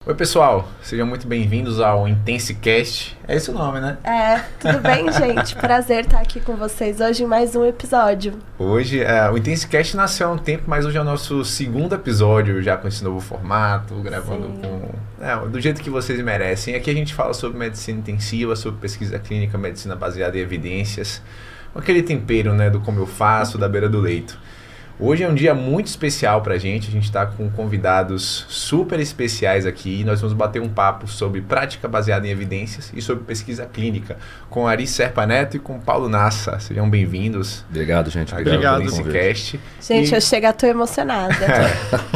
Oi pessoal, sejam muito bem-vindos ao IntenseCast. É esse o nome, né? Tudo bem, gente? Prazer estar aqui com vocês hoje em mais um episódio. Hoje, o IntenseCast nasceu há um tempo, mas hoje é o nosso segundo episódio, já com esse novo formato, gravando do jeito que vocês merecem. Aqui a gente fala sobre medicina intensiva, sobre pesquisa clínica, medicina baseada em evidências, com aquele tempero, né, do como eu faço, da beira do leito. Hoje é um dia muito especial pra gente, a gente está com convidados super especiais aqui. Nós vamos bater um papo sobre prática baseada em evidências e sobre pesquisa clínica com Ari Serpa Neto e com Paulo Nassa. Sejam bem-vindos. Obrigado, gente. Obrigado. IntenseCast. Gente, eu chego, tô emocionada.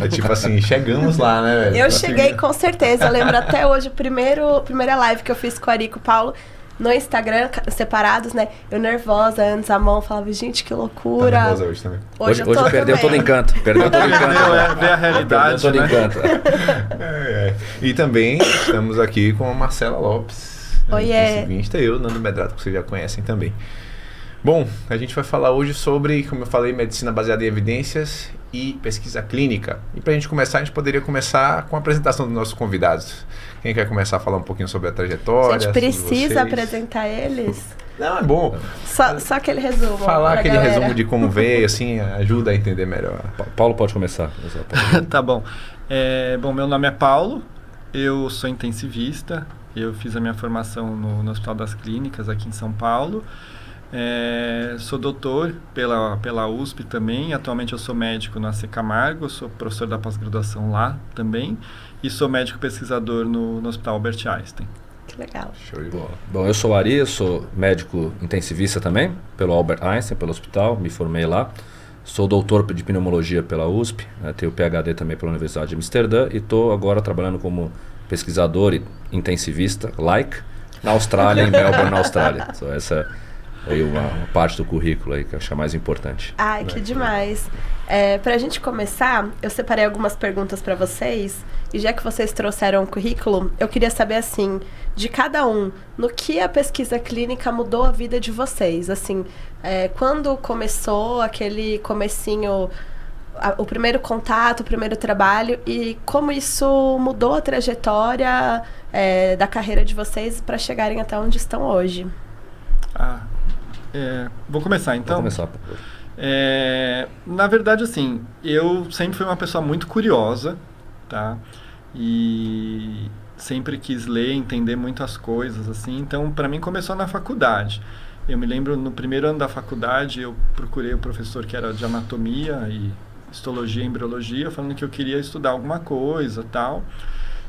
É tipo assim, chegamos lá, né, velho? Eu cheguei com certeza, eu lembro até hoje, primeira live que eu fiz com o Ari e com o Paulo, no Instagram, separados, né? Eu nervosa, antes a mão, falava, gente, que loucura. Tá nervosa hoje também. Hoje perdeu todo encanto. Perdeu todo encanto. Ver a realidade, todo encanto. E também estamos aqui com a Marcela Lopes. Oiê. Eu, Nando Medrado, que vocês já conhecem também. Bom, a gente vai falar hoje sobre, como eu falei, medicina baseada em evidências e pesquisa clínica. E para a gente começar, a gente poderia começar com a apresentação dos nossos convidados. Quem quer começar a falar um pouquinho sobre a trajetória? A gente precisa apresentar eles? Não, é bom. Só aquele resumo. Falar aquele resumo de como veio, assim, ajuda a entender melhor. Paulo pode começar. Tá bom. Meu nome é Paulo, eu sou intensivista, eu fiz a minha formação no Hospital das Clínicas aqui em São Paulo. Sou doutor pela USP também, atualmente eu sou médico na AC Camargo, sou professor da pós-graduação lá também e sou médico pesquisador no Hospital Albert Einstein. Que legal. Show de bola. Bom, eu sou Ari, eu sou médico intensivista também, pelo Albert Einstein, pelo hospital, me formei lá. Sou doutor de pneumologia pela USP, tenho PhD também pela Universidade de Amsterdã e estou agora trabalhando como pesquisador e intensivista, na Austrália, em Melbourne, na Austrália. Essa é uma parte do currículo aí que eu acho mais importante. Ai, que demais. Pra gente começar, eu separei algumas perguntas para vocês. E já que vocês trouxeram o currículo, eu queria saber, assim, de cada um, no que a pesquisa clínica mudou a vida de vocês? Assim, quando começou aquele comecinho, o primeiro contato, o primeiro trabalho, e como isso mudou a trajetória da carreira de vocês para chegarem até onde estão hoje? Vou começar então? Vou começar, por favor. Na verdade, assim, eu sempre fui uma pessoa muito curiosa, tá? E sempre quis ler, entender muitas coisas, assim. Então, para mim, começou na faculdade. Eu me lembro, no primeiro ano da faculdade, eu procurei o professor que era de anatomia e histologia e embriologia, falando que eu queria estudar alguma coisa, tal.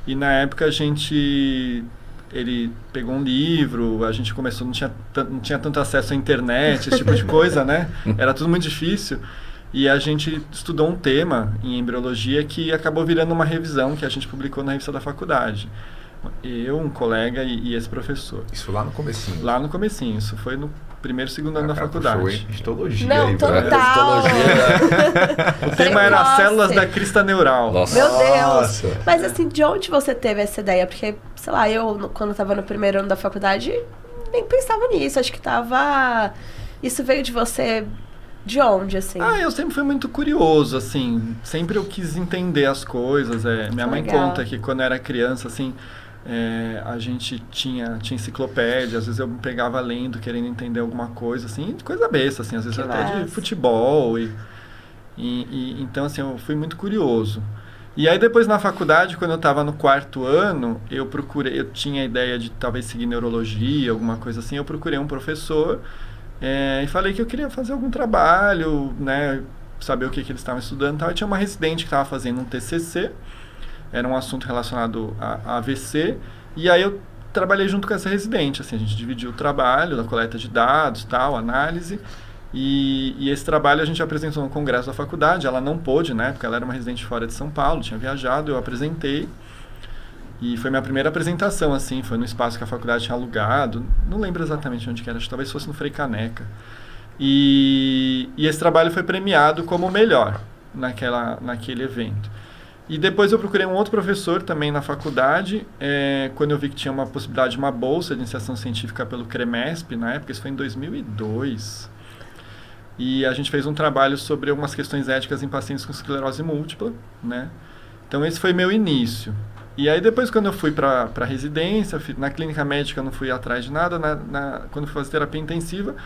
E na época ele pegou um livro, a gente começou, não tinha tanto acesso à internet, esse tipo de coisa, né? Era tudo muito difícil. E a gente estudou um tema em embriologia que acabou virando uma revisão que a gente publicou na revista da faculdade. Eu, um colega e esse professor. Isso lá no comecinho? Lá no comecinho, isso foi no primeiro, segundo ano da faculdade. Histologia. Não, aí, total. O tema era células da crista neural. Nossa. Meu Deus! Nossa. Mas assim, de onde você teve essa ideia? Porque, sei lá, quando eu tava no primeiro ano da faculdade, nem pensava nisso. Acho que isso veio de você. De onde, assim? Eu sempre fui muito curioso, assim. Sempre eu quis entender as coisas. Minha mãe conta que quando eu era criança, assim, a gente tinha enciclopédia. Às vezes eu me pegava lendo, querendo entender alguma coisa, assim, coisa besta, assim. Às vezes até de futebol. Então, assim, eu fui muito curioso. E aí depois na faculdade, quando eu estava no quarto ano, eu tinha a ideia de talvez seguir neurologia, alguma coisa assim. Eu procurei um professor e falei que eu queria fazer algum trabalho, né, saber o que eles estavam estudando e tal. E tinha uma residente que estava fazendo um TCC, era um assunto relacionado a AVC, e aí eu trabalhei junto com essa residente, assim, a gente dividiu o trabalho da coleta de dados, tal, análise, e esse trabalho a gente apresentou no congresso da faculdade. Ela não pôde, né, porque ela era uma residente fora de São Paulo, tinha viajado, eu apresentei. E foi minha primeira apresentação, assim, foi no espaço que a faculdade tinha alugado, não lembro exatamente onde que era, acho que talvez fosse no Frei Caneca. E esse trabalho foi premiado como o melhor naquele evento. E depois eu procurei um outro professor também na faculdade, quando eu vi que tinha uma possibilidade de uma bolsa de iniciação científica pelo CREMESP, na época, isso foi em 2002. E a gente fez um trabalho sobre algumas questões éticas em pacientes com esclerose múltipla, né? Então esse foi meu início. E aí depois, quando eu fui para residência, na clínica médica eu não fui atrás de nada, quando eu fui fazer terapia intensiva,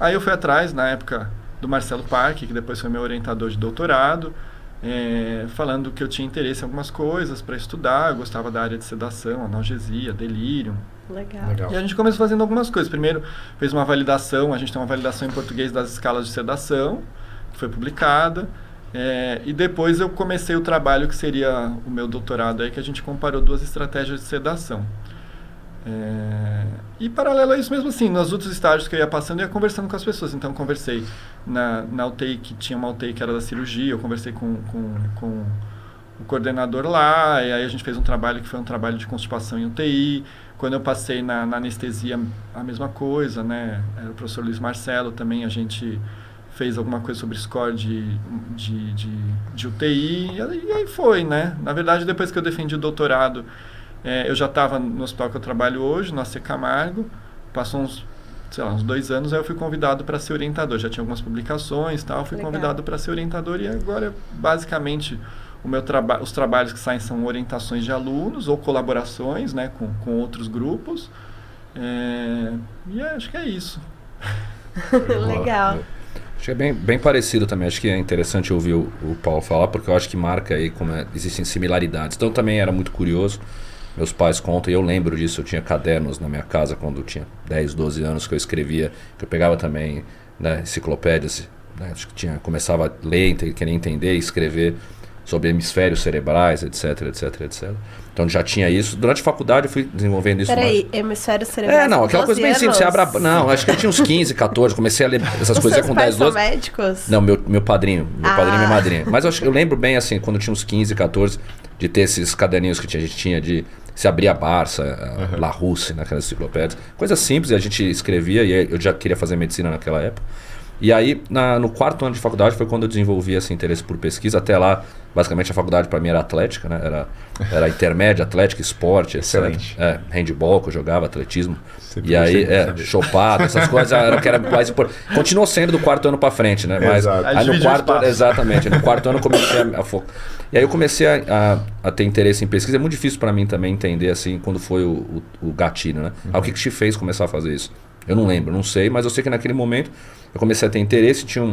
aí eu fui atrás, na época, do Marcelo Parque, que depois foi meu orientador de doutorado, falando que eu tinha interesse em algumas coisas para estudar, eu gostava da área de sedação, analgesia, delírio. Legal. E a gente começou fazendo algumas coisas. Primeiro, fez uma validação, a gente tem uma validação em português das escalas de sedação, que foi publicada. E depois eu comecei o trabalho que seria o meu doutorado aí, que a gente comparou 2 estratégias de sedação. E paralelo a isso mesmo assim, nos outros estágios que eu ia passando, eu ia conversando com as pessoas. Então conversei na UTI, que tinha uma UTI que era da cirurgia, eu conversei com o coordenador lá, e aí a gente fez um trabalho que foi um trabalho de constipação em UTI. Quando eu passei na anestesia, a mesma coisa, né? Era o professor Luiz Marcelo também, a gente fez alguma coisa sobre score de UTI, e aí foi, né? Na verdade, depois que eu defendi o doutorado, eu já estava no hospital que eu trabalho hoje, no AC Camargo, passou uns 2 anos, aí eu fui convidado para ser orientador, já tinha algumas publicações e tal, fui convidado para ser orientador, e agora, basicamente, os trabalhos que saem são orientações de alunos ou colaborações, né, com outros grupos, e acho que é isso. Legal. Acho que é bem parecido também. Acho que é interessante ouvir o Paulo falar, porque eu acho que marca aí como existem similaridades. Então também era muito curioso. Meus pais contam, e eu lembro disso. Eu tinha cadernos na minha casa quando eu tinha 10, 12 anos que eu escrevia, que eu pegava também, né, enciclopédias, né, acho que começava a ler, querer entender e escrever sobre hemisférios cerebrais, etc, etc, etc. Então já tinha isso. Durante a faculdade eu fui desenvolvendo isso. Peraí, hemisfério cerebral. Não, aquela coisa bem simples. Você abre não, acho que eu tinha uns 15, 14, comecei a ler essas coisas com 10, 12. São médicos? Não, meu padrinho. Meu padrinho e minha madrinha. Mas eu lembro bem, assim, quando eu tinha uns 15, 14, de ter esses caderninhos que a gente tinha de se abrir a Barça, La Russe, naquelas enciclopédias. Coisa simples, a gente escrevia, e eu já queria fazer medicina naquela época. E aí, no 4º ano de faculdade, foi quando eu desenvolvi esse interesse por pesquisa. Até lá, basicamente, a faculdade para mim era atlética, né? Era intermédia, atlética, esporte, excelente. Handball, que eu jogava, atletismo. E aí, chopada, essas coisas, era o que era mais importante. Continuou sendo do 4º ano para frente, né? Mas aí no 4º, exatamente, no 4º ano eu comecei a focar. E aí eu comecei a ter interesse em pesquisa. É muito difícil para mim também entender, assim, quando foi o gatilho, né? O que te fez começar a fazer isso? Eu não lembro, não sei, mas eu sei que naquele momento eu comecei a ter interesse, tive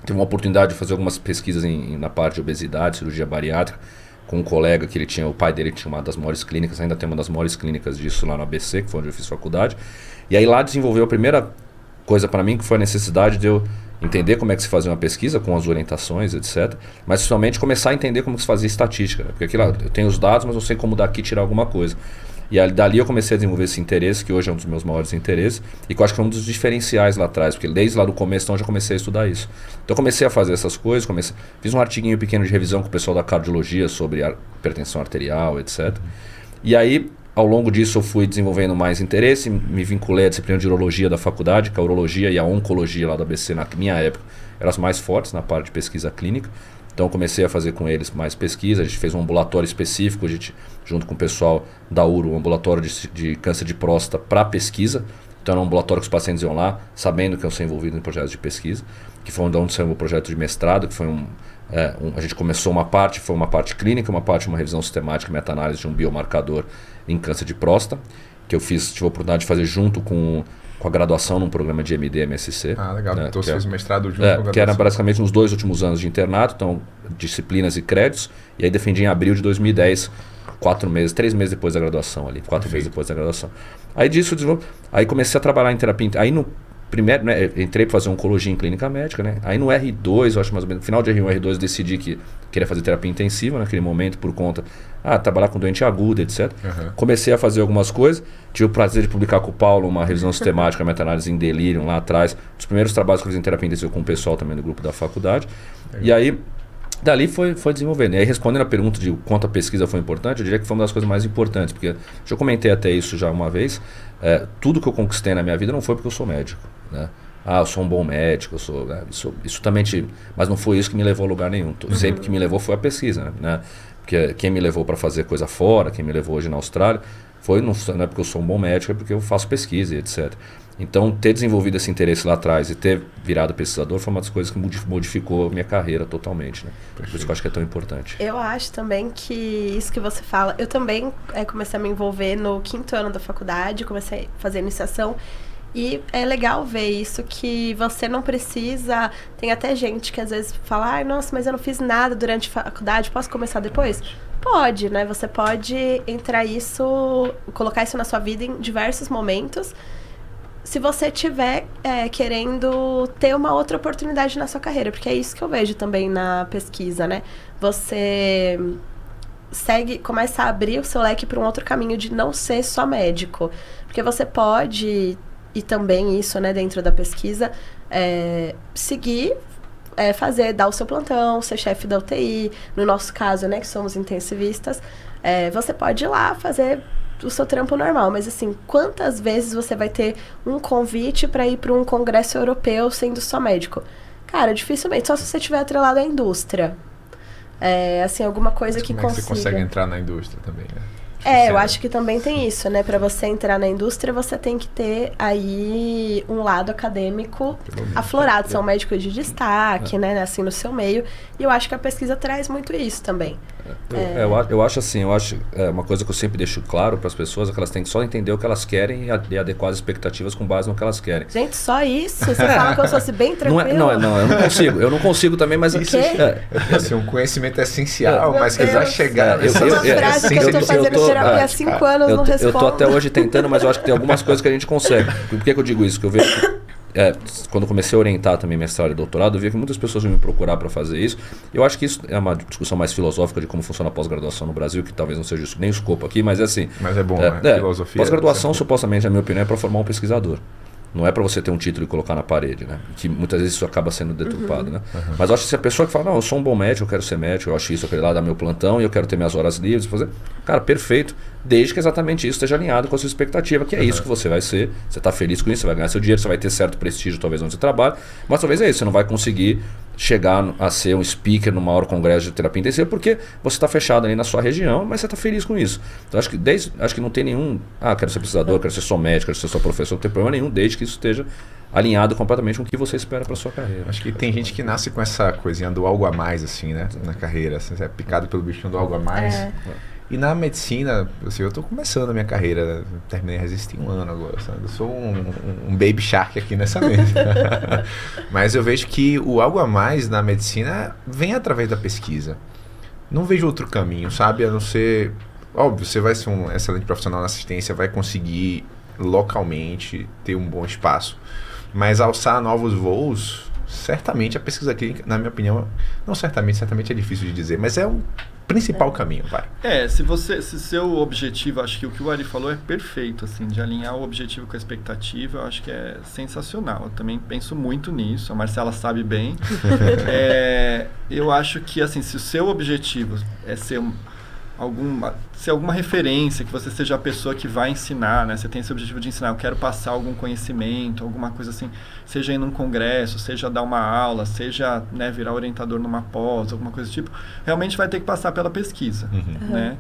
uma oportunidade de fazer algumas pesquisas na parte de obesidade, cirurgia bariátrica, com um colega que o pai dele tinha uma das maiores clínicas, ainda tem uma das maiores clínicas disso lá no ABC, que foi onde eu fiz faculdade. E aí lá desenvolveu a primeira coisa para mim, que foi a necessidade de eu entender como é que se fazia uma pesquisa, com as orientações, etc. Mas principalmente começar a entender como se fazia estatística, né? Porque aquilo, eu tenho os dados, mas não sei como daqui tirar alguma coisa. E aí, dali eu comecei a desenvolver esse interesse, que hoje é um dos meus maiores interesses, e que eu acho que foi um dos diferenciais lá atrás, porque desde lá do começo então, eu já comecei a estudar isso. Então eu comecei a fazer essas coisas, fiz um artiguinho pequeno de revisão com o pessoal da cardiologia sobre a hipertensão arterial, etc. E aí, ao longo disso, eu fui desenvolvendo mais interesse, me vinculei à disciplina de urologia da faculdade, que a urologia e a oncologia lá da ABC, na minha época, eram as mais fortes na parte de pesquisa clínica. Então comecei a fazer com eles mais pesquisa, a gente fez um ambulatório específico, a gente, junto com o pessoal da URO, um ambulatório de câncer de próstata para pesquisa. Então era um ambulatório que os pacientes iam lá, sabendo que eu sou envolvido em projetos de pesquisa, que foi onde saiu o meu projeto de mestrado, que foi a gente começou foi uma parte clínica, uma revisão sistemática e meta-análise de um biomarcador em câncer de próstata, que tive a oportunidade de fazer junto com a graduação num programa de MD-MSc. Ah, legal. Então você fez o mestrado junto com a graduação. Que era basicamente nos 2 últimos anos de internato, então disciplinas e créditos, e aí defendi em abril de 2010, 3 meses depois da graduação ali, 4 meses depois da graduação. Aí disso, aí comecei a trabalhar em terapia, aí no primeiro, né, entrei para fazer oncologia em clínica médica, né? Aí no R2, eu acho mais ou menos, no final de R1 R2 decidi que queria fazer terapia intensiva naquele momento por conta, trabalhar com doente agudo, etc. Comecei a fazer algumas coisas, tive o prazer de publicar com o Paulo uma revisão sistemática, meta-análise em delírio lá atrás, os primeiros trabalhos que eu fiz em terapia intensiva com o pessoal também do grupo da faculdade. E aí, dali foi desenvolvendo. E aí, respondendo a pergunta de quanto a pesquisa foi importante, eu diria que foi uma das coisas mais importantes, porque eu comentei até isso já uma vez, tudo que eu conquistei na minha vida não foi porque eu sou médico, né? Eu sou um bom médico, isso também mas não foi isso que me levou a lugar nenhum. Sempre que me levou foi a pesquisa, né? Porque quem me levou para fazer coisa fora, quem me levou hoje na Austrália, não é porque eu sou um bom médico, é porque eu faço pesquisa e etc. Então, ter desenvolvido esse interesse lá atrás e ter virado pesquisador foi uma das coisas que modificou a minha carreira totalmente, né? Por isso que eu acho que é tão importante. Eu acho também que isso que você fala... Eu também comecei a me envolver no 5º ano da faculdade, comecei a fazer iniciação. E é legal ver isso, que você não precisa... Tem até gente que às vezes fala, ai, nossa, mas eu não fiz nada durante a faculdade, posso começar depois? Pode, né? Você pode colocar isso na sua vida em diversos momentos, se você estiver querendo ter uma outra oportunidade na sua carreira, porque é isso que eu vejo também na pesquisa, né? Você começa a abrir o seu leque para um outro caminho de não ser só médico. Porque você pode, e também isso, né, dentro da pesquisa, seguir, dar o seu plantão, ser chefe da UTI. No nosso caso, né, que somos intensivistas, você pode ir lá fazer o seu trampo normal, mas assim, quantas vezes você vai ter um convite para ir para um congresso europeu sendo só médico? Cara, dificilmente, só se você estiver atrelado à indústria. Assim, alguma coisa que consiga. Você consegue entrar na indústria também, né? Eu acho que também tem isso, né? Para você entrar na indústria, você tem que ter aí um lado acadêmico aflorado. Você é um médico de destaque, né? Assim, no seu meio. E eu acho que a pesquisa traz muito isso também. Eu acho assim, uma coisa que eu sempre deixo claro para as pessoas é que elas têm que só entender o que elas querem e adequar as expectativas com base no que elas querem. Gente, só isso? Você fala como se fosse bem tranquilo? Não, eu não consigo também, mas... Isso assim, um conhecimento essencial, mas que vai chegar... Uma frase que eu estou fazendo terapia há 5 anos, não respondo. Eu estou até hoje tentando, mas eu acho que tem algumas coisas que a gente consegue. Por que eu digo isso? Que eu vejo que, quando eu comecei a orientar também mestrado e doutorado, eu vi que muitas pessoas iam me procurar para fazer isso. Eu acho que isso é uma discussão mais filosófica de como funciona a pós-graduação no Brasil, que talvez não seja nem o escopo aqui, mas é assim... Mas é bom, né? Filosofia... Pós-graduação, supostamente, na minha opinião, é para formar um pesquisador. Não é para você ter um título e colocar na parede, né? Que muitas vezes isso acaba sendo deturpado, né? Mas eu acho que se a pessoa que fala, não, eu sou um bom médico, eu quero ser médico, eu acho isso, eu quero ir lá dar meu plantão e eu quero ter minhas horas livres, fazer... Cara, perfeito, desde que exatamente isso esteja alinhado com a sua expectativa, que é isso que você vai ser, você está feliz com isso, você vai ganhar seu dinheiro, você vai ter certo prestígio talvez onde você trabalha, mas talvez é isso, você não vai conseguir chegar a ser um speaker no maior congresso de terapia intensiva porque você está fechado ali na sua região, mas você está feliz com isso. Então acho que não tem nenhum, quero ser pesquisador, quero ser só médico, quero ser só professor, não tem problema nenhum, desde que isso esteja alinhado completamente com o que você espera para sua carreira. Acho que tem gente que nasce com essa coisinha do algo a mais, assim, né? Na carreira. Você é picado pelo bichinho do algo a mais. E na medicina, assim, eu estou começando a minha carreira, terminei a resistir 1 ano agora, sabe? Eu sou um baby shark aqui nessa mesa. Mas eu vejo que o algo a mais na medicina vem através da pesquisa. Não vejo outro caminho, sabe? A não ser... Óbvio, você vai ser um excelente profissional na assistência, vai conseguir localmente ter um bom espaço. Mas alçar novos voos, certamente a pesquisa clínica, na minha opinião, não certamente é difícil de dizer, mas é o principal caminho, vai. Se seu objetivo, acho que o que o Ari falou é perfeito, assim, de alinhar o objetivo com a expectativa, eu acho que é sensacional. Eu também penso muito nisso, a Marcela sabe bem. Eu acho que, assim, se o seu objetivo é ser alguma referência, que você seja a pessoa que vai ensinar, né? Você tem esse objetivo de ensinar, eu quero passar algum conhecimento, alguma coisa assim, seja ir num congresso, seja dar uma aula, seja, né, virar orientador numa pós, alguma coisa do tipo, realmente vai ter que passar pela pesquisa, né?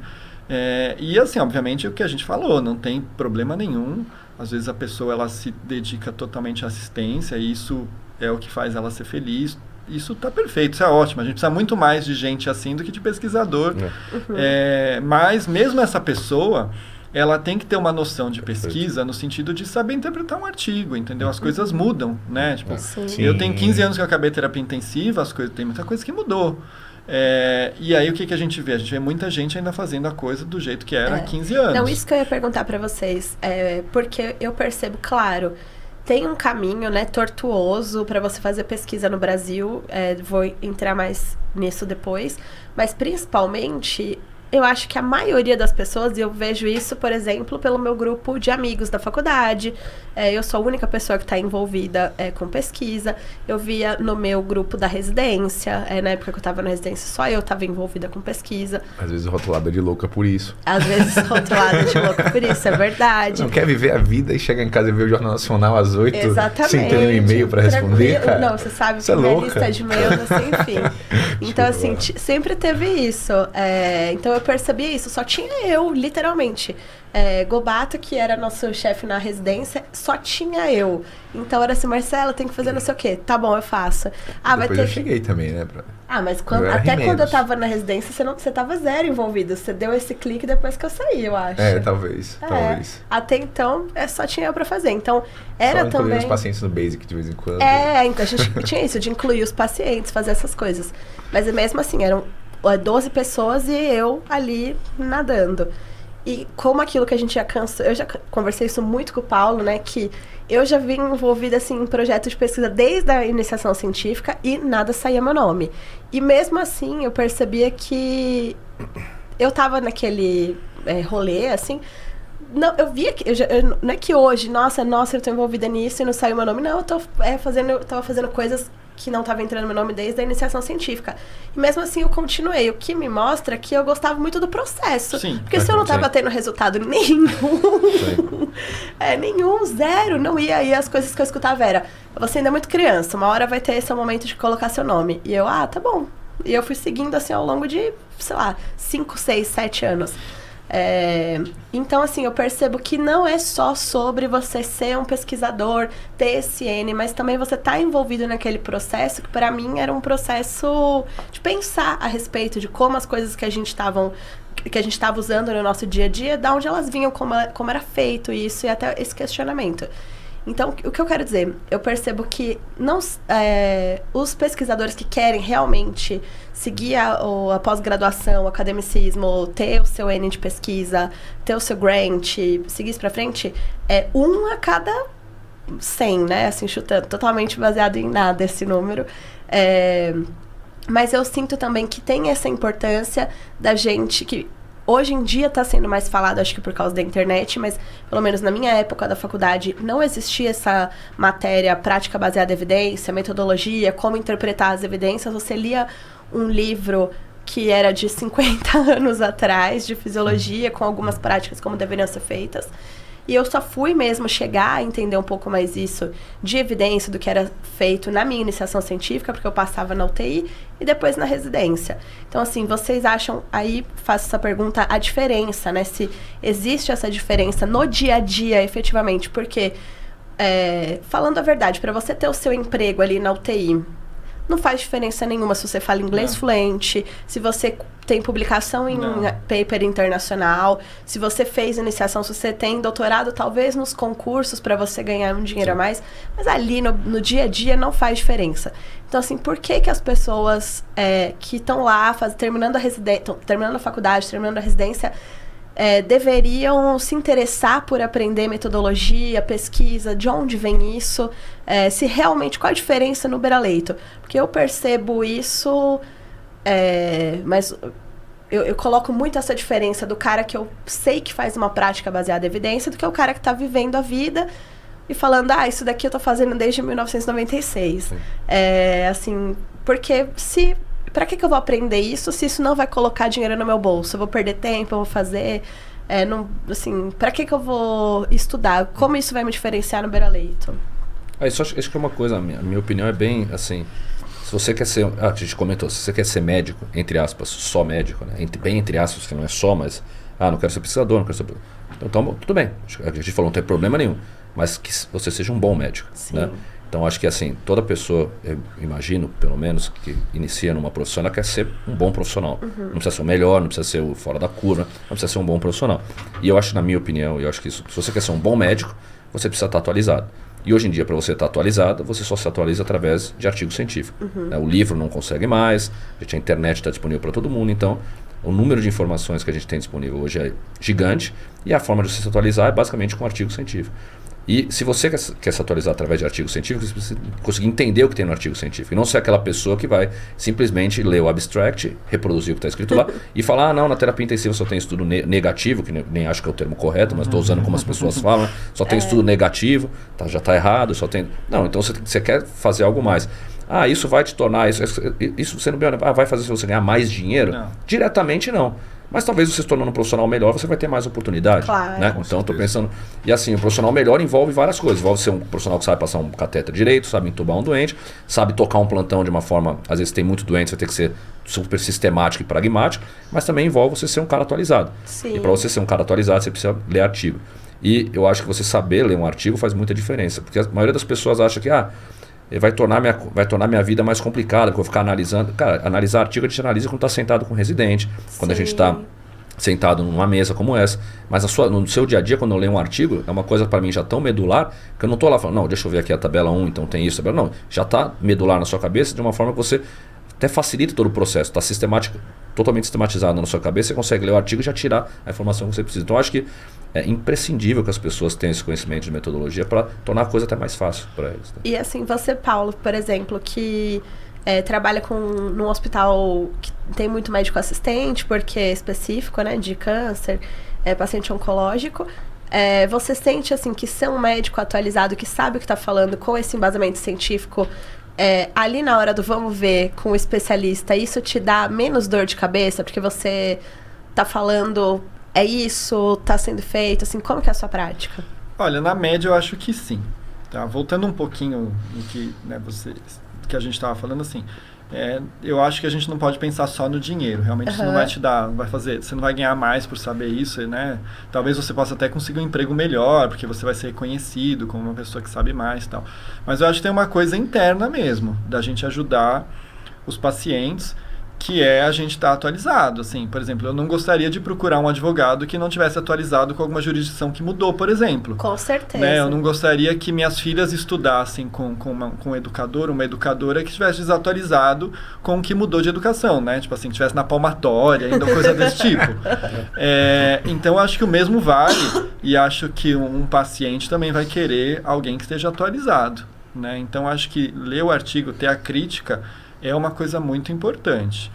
E assim, obviamente, o que a gente falou, não tem problema nenhum, às vezes a pessoa ela se dedica totalmente à assistência e isso é o que faz ela ser feliz. Isso está perfeito, isso é ótimo. A gente precisa muito mais de gente assim do que de pesquisador. Mas mesmo essa pessoa, ela tem que ter uma noção de pesquisa no sentido de saber interpretar um artigo, entendeu? As coisas mudam, né? Tipo, eu tenho 15 anos que eu acabei terapia intensiva, tem muita coisa que mudou. E aí o que a gente vê? A gente vê muita gente ainda fazendo a coisa do jeito que era há 15 anos. Não, isso que eu ia perguntar para vocês. Porque eu percebo, claro... Tem um caminho, né, tortuoso para você fazer pesquisa no Brasil. Vou entrar mais nisso depois. Mas, principalmente, eu acho que a maioria das pessoas, e eu vejo isso, por exemplo, pelo meu grupo de amigos da faculdade, eu sou a única pessoa que está envolvida com pesquisa, eu via no meu grupo da residência, na época que eu estava na residência, só eu estava envolvida com pesquisa. Às vezes rotulada de louca por isso. Às vezes rotulada de louca por isso, é verdade. Não quer viver a vida e chega em casa e vê o Jornal Nacional às 8, exatamente, sem ter um e-mail para responder, cara? Não, você sabe que é minha louca. lista de e-mails, assim, enfim. Então, assim, sempre teve isso. Então, eu percebi isso. Só tinha eu, literalmente. Gobato, que era nosso chefe na residência, só tinha eu. Então, era assim, Marcela, tem que fazer não sei o quê. Tá bom, eu faço. Depois eu cheguei também, né? Mas até quando eu tava na residência, você tava zero envolvido. Você deu esse clique depois que eu saí, eu acho. Talvez. Até então, só tinha eu pra fazer. Então, era só também... os pacientes no Basic de vez em quando. Então a gente tinha isso, de incluir os pacientes, fazer essas coisas. Mas mesmo assim, eram 12 pessoas e eu ali nadando. E como aquilo que a gente já cansou... Eu já conversei isso muito com o Paulo, né? Que eu já vim envolvida, assim, em projetos de pesquisa desde a iniciação científica e nada saía meu nome. E mesmo assim, eu percebia que eu tava naquele rolê, assim... Não, eu via que... não é que hoje, nossa, eu tô envolvida nisso e não saiu meu nome. Não, eu tava fazendo coisas que não estava entrando meu nome desde a iniciação científica. E mesmo assim eu continuei, o que me mostra que eu gostava muito do processo. Sim, porque se eu não estava tendo resultado nenhum, nenhum, zero, não ia. E as coisas que eu escutava era, você ainda é muito criança, uma hora vai ter esse momento de colocar seu nome. E eu, tá bom. E eu fui seguindo assim ao longo de, sei lá, 5, 6, 7 anos. Então, assim, eu percebo que não é só sobre você ser um pesquisador, ter esse N, mas também você tá envolvido naquele processo, que para mim era um processo de pensar a respeito de como as coisas que a gente estava usando no nosso dia a dia, de onde elas vinham, como era feito isso, e até esse questionamento. Então, o que eu quero dizer? Eu percebo que os pesquisadores que querem realmente seguir a pós-graduação, o academicismo, ter o seu N de pesquisa, ter o seu grant, seguir isso pra frente, é 1 a cada 100, né? Assim, chutando, totalmente baseado em nada esse número. Mas eu sinto também que tem essa importância da gente que... Hoje em dia está sendo mais falado, acho que por causa da internet, mas pelo menos na minha época da faculdade não existia essa matéria prática baseada em evidência, metodologia, como interpretar as evidências. Você lia um livro que era de 50 anos atrás, de fisiologia, com algumas práticas como deveriam ser feitas. E eu só fui mesmo chegar a entender um pouco mais isso de evidência do que era feito na minha iniciação científica, porque eu passava na UTI e depois na residência. Então, assim, vocês acham, aí faço essa pergunta, a diferença, né? Se existe essa diferença no dia a dia, efetivamente, porque, falando a verdade, para você ter o seu emprego ali na UTI, não faz diferença nenhuma se você fala inglês fluente, se você tem publicação em paper internacional, se você fez iniciação, se você tem doutorado, talvez nos concursos para você ganhar um dinheiro a mais, mas ali no dia a dia não faz diferença. Então, assim, por que as pessoas que estão lá terminando a faculdade, terminando a residência, deveriam se interessar por aprender metodologia, pesquisa, de onde vem isso, se realmente, qual a diferença no beira-leito? Porque eu percebo isso, mas eu coloco muito essa diferença do cara que eu sei que faz uma prática baseada em evidência do que o cara que está vivendo a vida e falando, isso daqui eu tô fazendo desde 1996. Assim, porque pra que eu vou aprender isso se isso não vai colocar dinheiro no meu bolso? Eu vou perder tempo, eu vou fazer... assim, pra que eu vou estudar? Como isso vai me diferenciar no beira-leito? Isso acho que é uma coisa, a minha opinião é bem, assim... Se você quer ser... a gente comentou, se você quer ser médico, entre aspas, só médico, né? Bem entre aspas, que não é só, mas... não quero ser pesquisador, não quero ser... Então, tudo bem. A gente falou, não tem problema nenhum. Mas que você seja um bom médico, né? Então, acho que assim, toda pessoa, eu imagino, pelo menos, que inicia numa profissão, ela quer ser um bom profissional. Não precisa ser o melhor, não precisa ser o fora da curva, não precisa ser um bom profissional. E eu acho, na minha opinião, eu acho que se você quer ser um bom médico, você precisa estar atualizado. E hoje em dia, para você estar atualizado, você só se atualiza através de artigo científico. O livro não consegue mais, a internet está disponível para todo mundo, então o número de informações que a gente tem disponível hoje é gigante e a forma de você se atualizar é basicamente com artigo científico. E se você quer se atualizar através de artigos científicos, você precisa conseguir entender o que tem no artigo científico. E não ser aquela pessoa que vai simplesmente ler o abstract, reproduzir o que está escrito lá e falar, não, na terapia intensiva só tem estudo negativo, que nem acho que é o termo correto, mas estou usando como as pessoas falam, só tem estudo negativo, já está errado, só tem... Não, então você quer fazer algo mais. Isso vai te tornar, isso sendo bem, vai fazer você ganhar mais dinheiro? Não. Diretamente não. Mas talvez você se tornando um profissional melhor, você vai ter mais oportunidade. Claro, né? Então, estou pensando... E assim, o profissional melhor envolve várias coisas. Envolve ser um profissional que sabe passar um catéter direito, sabe entubar um doente, sabe tocar um plantão de uma forma... Às vezes tem muito doente, você tem que ser super sistemático e pragmático, mas também envolve você ser um cara atualizado. Sim. E para você ser um cara atualizado, você precisa ler artigo. E eu acho que você saber ler um artigo faz muita diferença. Porque a maioria das pessoas acha que... vai tornar minha vida mais complicada, porque eu vou ficar analisando. Cara, analisar artigo a gente analisa quando está sentado com o residente, quando a gente está sentado numa mesa como essa. Mas no seu dia a dia, quando eu leio um artigo, é uma coisa para mim já tão medular, que eu não estou lá falando, não, deixa eu ver aqui a tabela 1, então tem isso, tabela. Não, já está medular na sua cabeça de uma forma que você até facilita todo o processo, está totalmente sistematizado na sua cabeça, você consegue ler o artigo e já tirar a informação que você precisa. Então, eu acho que é imprescindível que as pessoas tenham esse conhecimento de metodologia para tornar a coisa até mais fácil para eles. Né? E assim, você, Paulo, por exemplo, que trabalha num hospital que tem muito médico assistente, porque é específico, né, de câncer, paciente oncológico, você sente assim, que ser um médico atualizado, que sabe o que está falando, com esse embasamento científico, ali na hora do vamos ver com o especialista, isso te dá menos dor de cabeça, porque você está falando... isso, está sendo feito, assim, como que é a sua prática? Olha, na média eu acho que sim. Tá? Voltando um pouquinho no que, que a gente estava falando, assim, eu acho que a gente não pode pensar só no dinheiro. Realmente isso não vai te dar, você não vai ganhar mais por saber isso, né? Talvez você possa até conseguir um emprego melhor, porque você vai ser reconhecido como uma pessoa que sabe mais e tal. Mas eu acho que tem uma coisa interna mesmo, da gente ajudar os pacientes, que a gente estar atualizado. Assim, por exemplo, eu não gostaria de procurar um advogado que não tivesse atualizado com alguma jurisdição que mudou, por exemplo. Com certeza. Né? Eu não gostaria que minhas filhas estudassem com um educador, uma educadora que estivesse desatualizado com o que mudou de educação, né? Tipo assim, que estivesse na palmatória, ainda coisa desse tipo. Então, acho que o mesmo vale, e acho que um paciente também vai querer alguém que esteja atualizado, né? Então, acho que ler o artigo, ter a crítica, é uma coisa muito importante.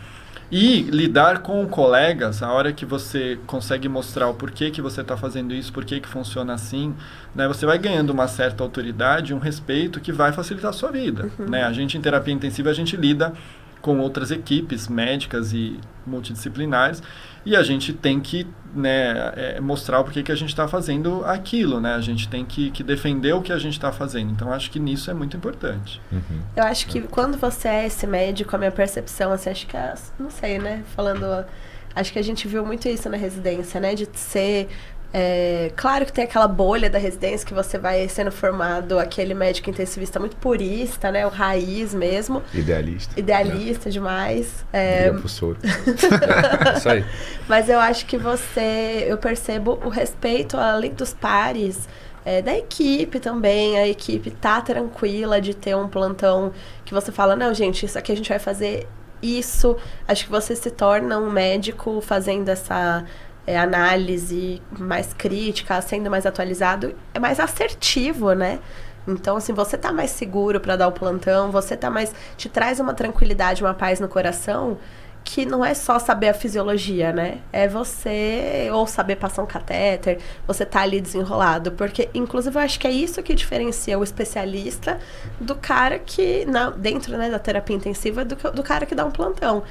E lidar com colegas, a hora que você consegue mostrar o porquê que você está fazendo isso, porquê que funciona assim, né, você vai ganhando uma certa autoridade, um respeito que vai facilitar a sua vida. Né? A gente, em terapia intensiva, a gente lida com outras equipes médicas e multidisciplinares, e a gente tem que mostrar o porquê que a gente está fazendo aquilo, né? A gente tem que defender o que a gente está fazendo. Então, acho que nisso é muito importante. Eu acho que quando você é esse médico, a minha percepção, assim, acho que não sei, né? Acho que a gente viu muito isso na residência, né? De ser... claro que tem aquela bolha da residência que você vai sendo formado, aquele médico intensivista muito purista, né? O raiz mesmo. Idealista demais. Isso aí. Mas eu acho que eu percebo o respeito além dos pares, da equipe também. A equipe tá tranquila de ter um plantão que você fala, não, gente, isso aqui a gente vai fazer isso. Acho que você se torna um médico fazendo essa... análise mais crítica, sendo mais atualizado, é mais assertivo, né? Então, assim, você tá mais seguro para dar o plantão, te traz uma tranquilidade, uma paz no coração, que não é só saber a fisiologia, né? É você, ou saber passar um catéter, você tá ali desenrolado, porque, inclusive, eu acho que é isso que diferencia o especialista do cara que, dentro, né, da terapia intensiva, do cara que dá um plantão.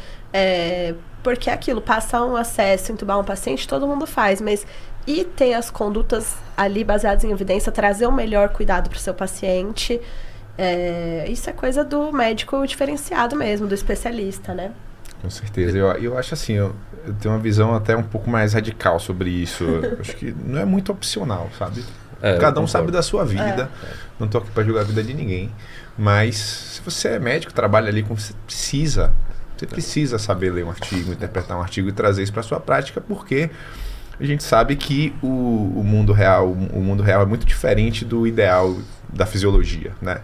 Porque aquilo, passar um acesso, entubar um paciente, todo mundo faz, mas e ter as condutas ali baseadas em evidência, trazer o melhor cuidado para o seu paciente, isso é coisa do médico diferenciado mesmo, do especialista, né? Com certeza. Eu acho assim, eu tenho uma visão até um pouco mais radical sobre isso. Eu acho que não é muito opcional, sabe? Cada um sabe da sua vida. Não estou aqui para julgar a vida de ninguém. Mas se você é médico, trabalha ali, você precisa saber ler um artigo, interpretar um artigo e trazer isso para a sua prática, porque a gente sabe que o mundo real é muito diferente do ideal da fisiologia, né?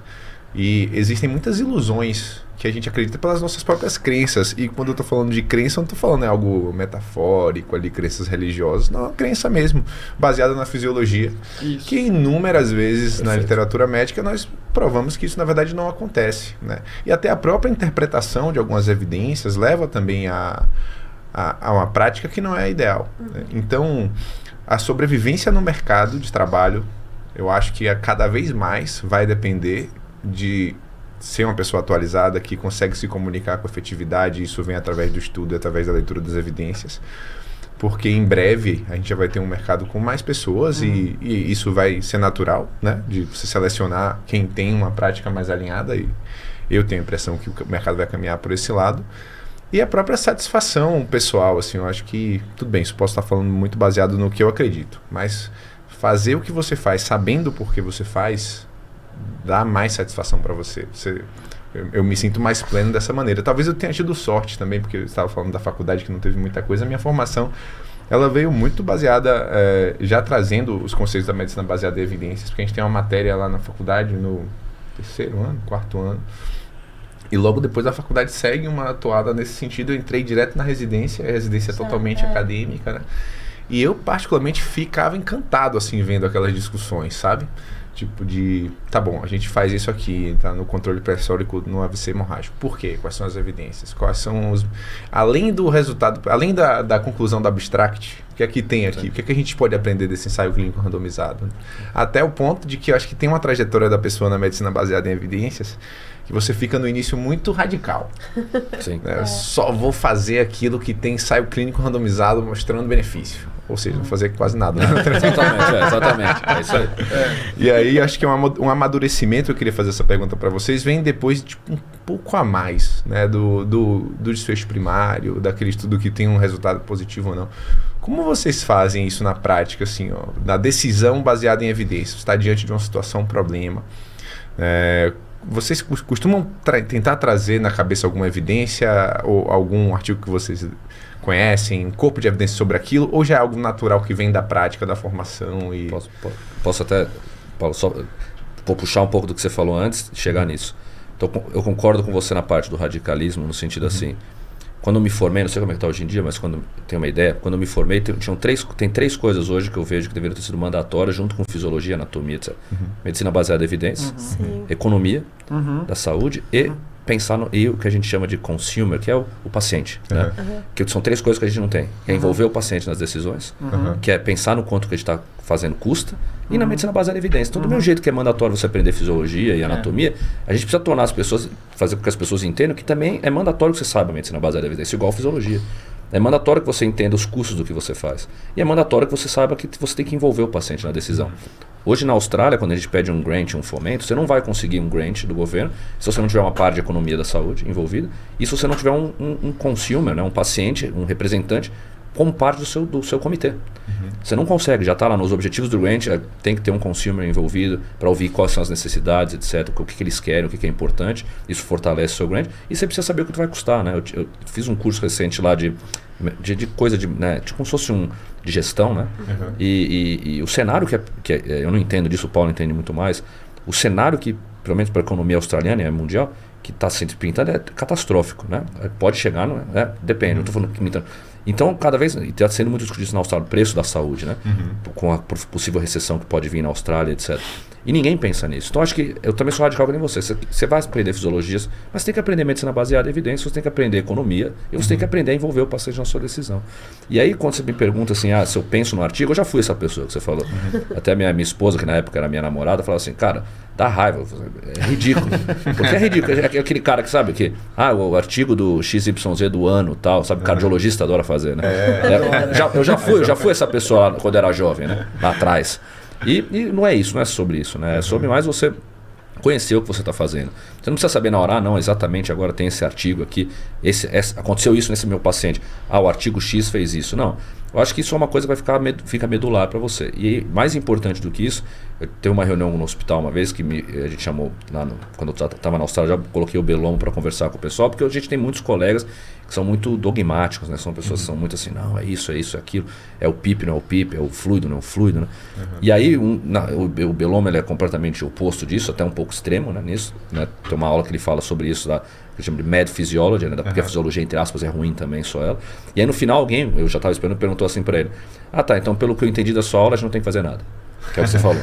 E existem muitas ilusões que a gente acredita pelas nossas próprias crenças. E quando eu estou falando de crença, eu não estou falando algo metafórico ali, crenças religiosas. Não, é uma crença mesmo, baseada na fisiologia. Isso. Que inúmeras vezes na literatura médica nós provamos que isso na verdade não acontece, né? E até a própria interpretação de algumas evidências leva também a uma prática que não é ideal, né? Então, a sobrevivência no mercado de trabalho, eu acho que cada vez mais vai depender de ser uma pessoa atualizada que consegue se comunicar com efetividade. Isso vem através do estudo, através da leitura das evidências, porque em breve a gente já vai ter um mercado com mais pessoas e isso vai ser natural, né? De você selecionar quem tem uma prática mais alinhada, e eu tenho a impressão que o mercado vai caminhar por esse lado. E a própria satisfação pessoal, assim, eu acho que, tudo bem, isso posso estar falando muito baseado no que eu acredito, mas fazer o que você faz sabendo por que você faz dá mais satisfação para você. Eu me sinto mais pleno dessa maneira. Talvez eu tenha tido sorte também, porque eu estava falando da faculdade que não teve muita coisa. A minha formação, ela veio muito baseada, já trazendo os conceitos da medicina baseada em evidências, porque a gente tem uma matéria lá na faculdade, no 3º ano, 4º ano, e logo depois da faculdade segue uma toada nesse sentido. Eu entrei direto na residência, a residência é totalmente acadêmica, né? E eu particularmente ficava encantado, assim, vendo aquelas discussões, sabe? Tipo de, tá bom, a gente faz isso aqui, tá no controle pressórico no AVC hemorrágico. Por quê? Quais são as evidências? Quais são os... Além do resultado, além da conclusão da abstract, o que é que tem aqui? O que é que a gente pode aprender desse ensaio clínico randomizado? Até o ponto de que eu acho que tem uma trajetória da pessoa na medicina baseada em evidências que você fica no início muito radical. Sim. Né? Só vou fazer aquilo que tem ensaio clínico randomizado mostrando benefício. Ou seja, não fazer quase nada. Né? Exatamente. É isso aí. E aí, acho que um amadurecimento, eu queria fazer essa pergunta para vocês, vem depois de um pouco a mais, né, do desfecho primário, daquele estudo que tem um resultado positivo ou não. Como vocês fazem isso na prática, assim, ó, na decisão baseada em evidências? Você está diante de uma situação, um problema. Vocês costumam tentar trazer na cabeça alguma evidência ou algum artigo que vocês conhecem, um corpo de evidência sobre aquilo, ou já é algo natural que vem da prática, da formação? E... Posso até, Paulo, só vou puxar um pouco do que você falou antes de chegar nisso. Então, eu concordo com você na parte do radicalismo, no sentido assim, quando eu me formei, não sei como é que está hoje em dia, mas quando tenho uma ideia, quando eu me formei, tem 3 coisas hoje que eu vejo que deveriam ter sido mandatórias, junto com fisiologia, anatomia, etc. Medicina baseada em evidência, economia da saúde e pensar no o que a gente chama de consumer, que é o paciente. Né? Que são 3 coisas que a gente não tem. É envolver o paciente nas decisões, que é pensar no quanto que a gente está fazendo custa, e na medicina baseada em evidência. Então, do mesmo jeito que é mandatório você aprender fisiologia e anatomia, a gente precisa tornar as pessoas, fazer com que as pessoas entendam que também é mandatório que você saiba a medicina baseada em evidência, igual a fisiologia. É mandatório que você entenda os custos do que você faz. E é mandatório que você saiba que você tem que envolver o paciente na decisão. Hoje na Austrália, quando a gente pede um grant, um fomento, você não vai conseguir um grant do governo se você não tiver uma parte de economia da saúde envolvida e se você não tiver um consumer, né, um paciente, um representante, como parte do seu comitê. Você não consegue, já está lá nos objetivos do grant, tem que ter um consumer envolvido para ouvir quais são as necessidades, etc., o que eles querem, o que é importante, isso fortalece o seu grant, e você precisa saber o que vai custar. Né? Eu fiz um curso recente lá de coisa de, né, como se fosse de gestão, né? E o cenário que eu não entendo disso, o Paulo entende muito mais, o cenário que, pelo menos para a economia australiana e mundial, que está sendo pintado é catastrófico, né? Pode chegar, não é? Depende, eu estou falando que então, cada vez, e está sendo muito discutido na Austrália, o preço da saúde, né? Com a possível recessão que pode vir na Austrália, etc. E ninguém pensa nisso. Então, acho que eu também sou radical que nem você. Você vai aprender fisiologias, mas você tem que aprender medicina baseada em evidência, você tem que aprender economia, e você tem que aprender a envolver o paciente na sua decisão. E aí, quando você me pergunta assim, se eu penso no artigo, eu já fui essa pessoa que você falou. Até minha esposa, que na época era minha namorada, falava assim, cara, dá raiva, é ridículo. Porque é ridículo. É aquele cara que sabe que, o artigo do XYZ do ano, tal, sabe, cardiologista adora fazer, né? Eu já fui essa pessoa lá, quando era jovem, né? Lá atrás. E não é isso, não é sobre isso, né? É sobre mais você conhecer o que você está fazendo. Você não precisa saber na hora, não, exatamente agora tem esse artigo aqui, aconteceu isso nesse meu paciente. O artigo X fez isso. Não. Eu acho que isso é uma coisa que fica medular para você. E mais importante do que isso, eu teve uma reunião no hospital uma vez que a gente chamou, quando eu estava na Austrália, já coloquei o Belomo para conversar com o pessoal, porque a gente tem muitos colegas que são muito dogmáticos, né? São pessoas que são muito assim, não, é isso, é aquilo, é o PIP, não é o PIP, é o fluido, não é o fluido, né? E aí o Belomo ele é completamente oposto disso, até um pouco extremo, né, nisso, né? Tem uma aula que ele fala sobre isso lá, que chama de Mad Physiology, né? Porque a fisiologia, entre aspas, é ruim também, só ela. E aí no final alguém, eu já estava esperando, perguntou assim para ele, tá, então pelo que eu entendi da sua aula, a gente não tem que fazer nada. Que é o que você falou.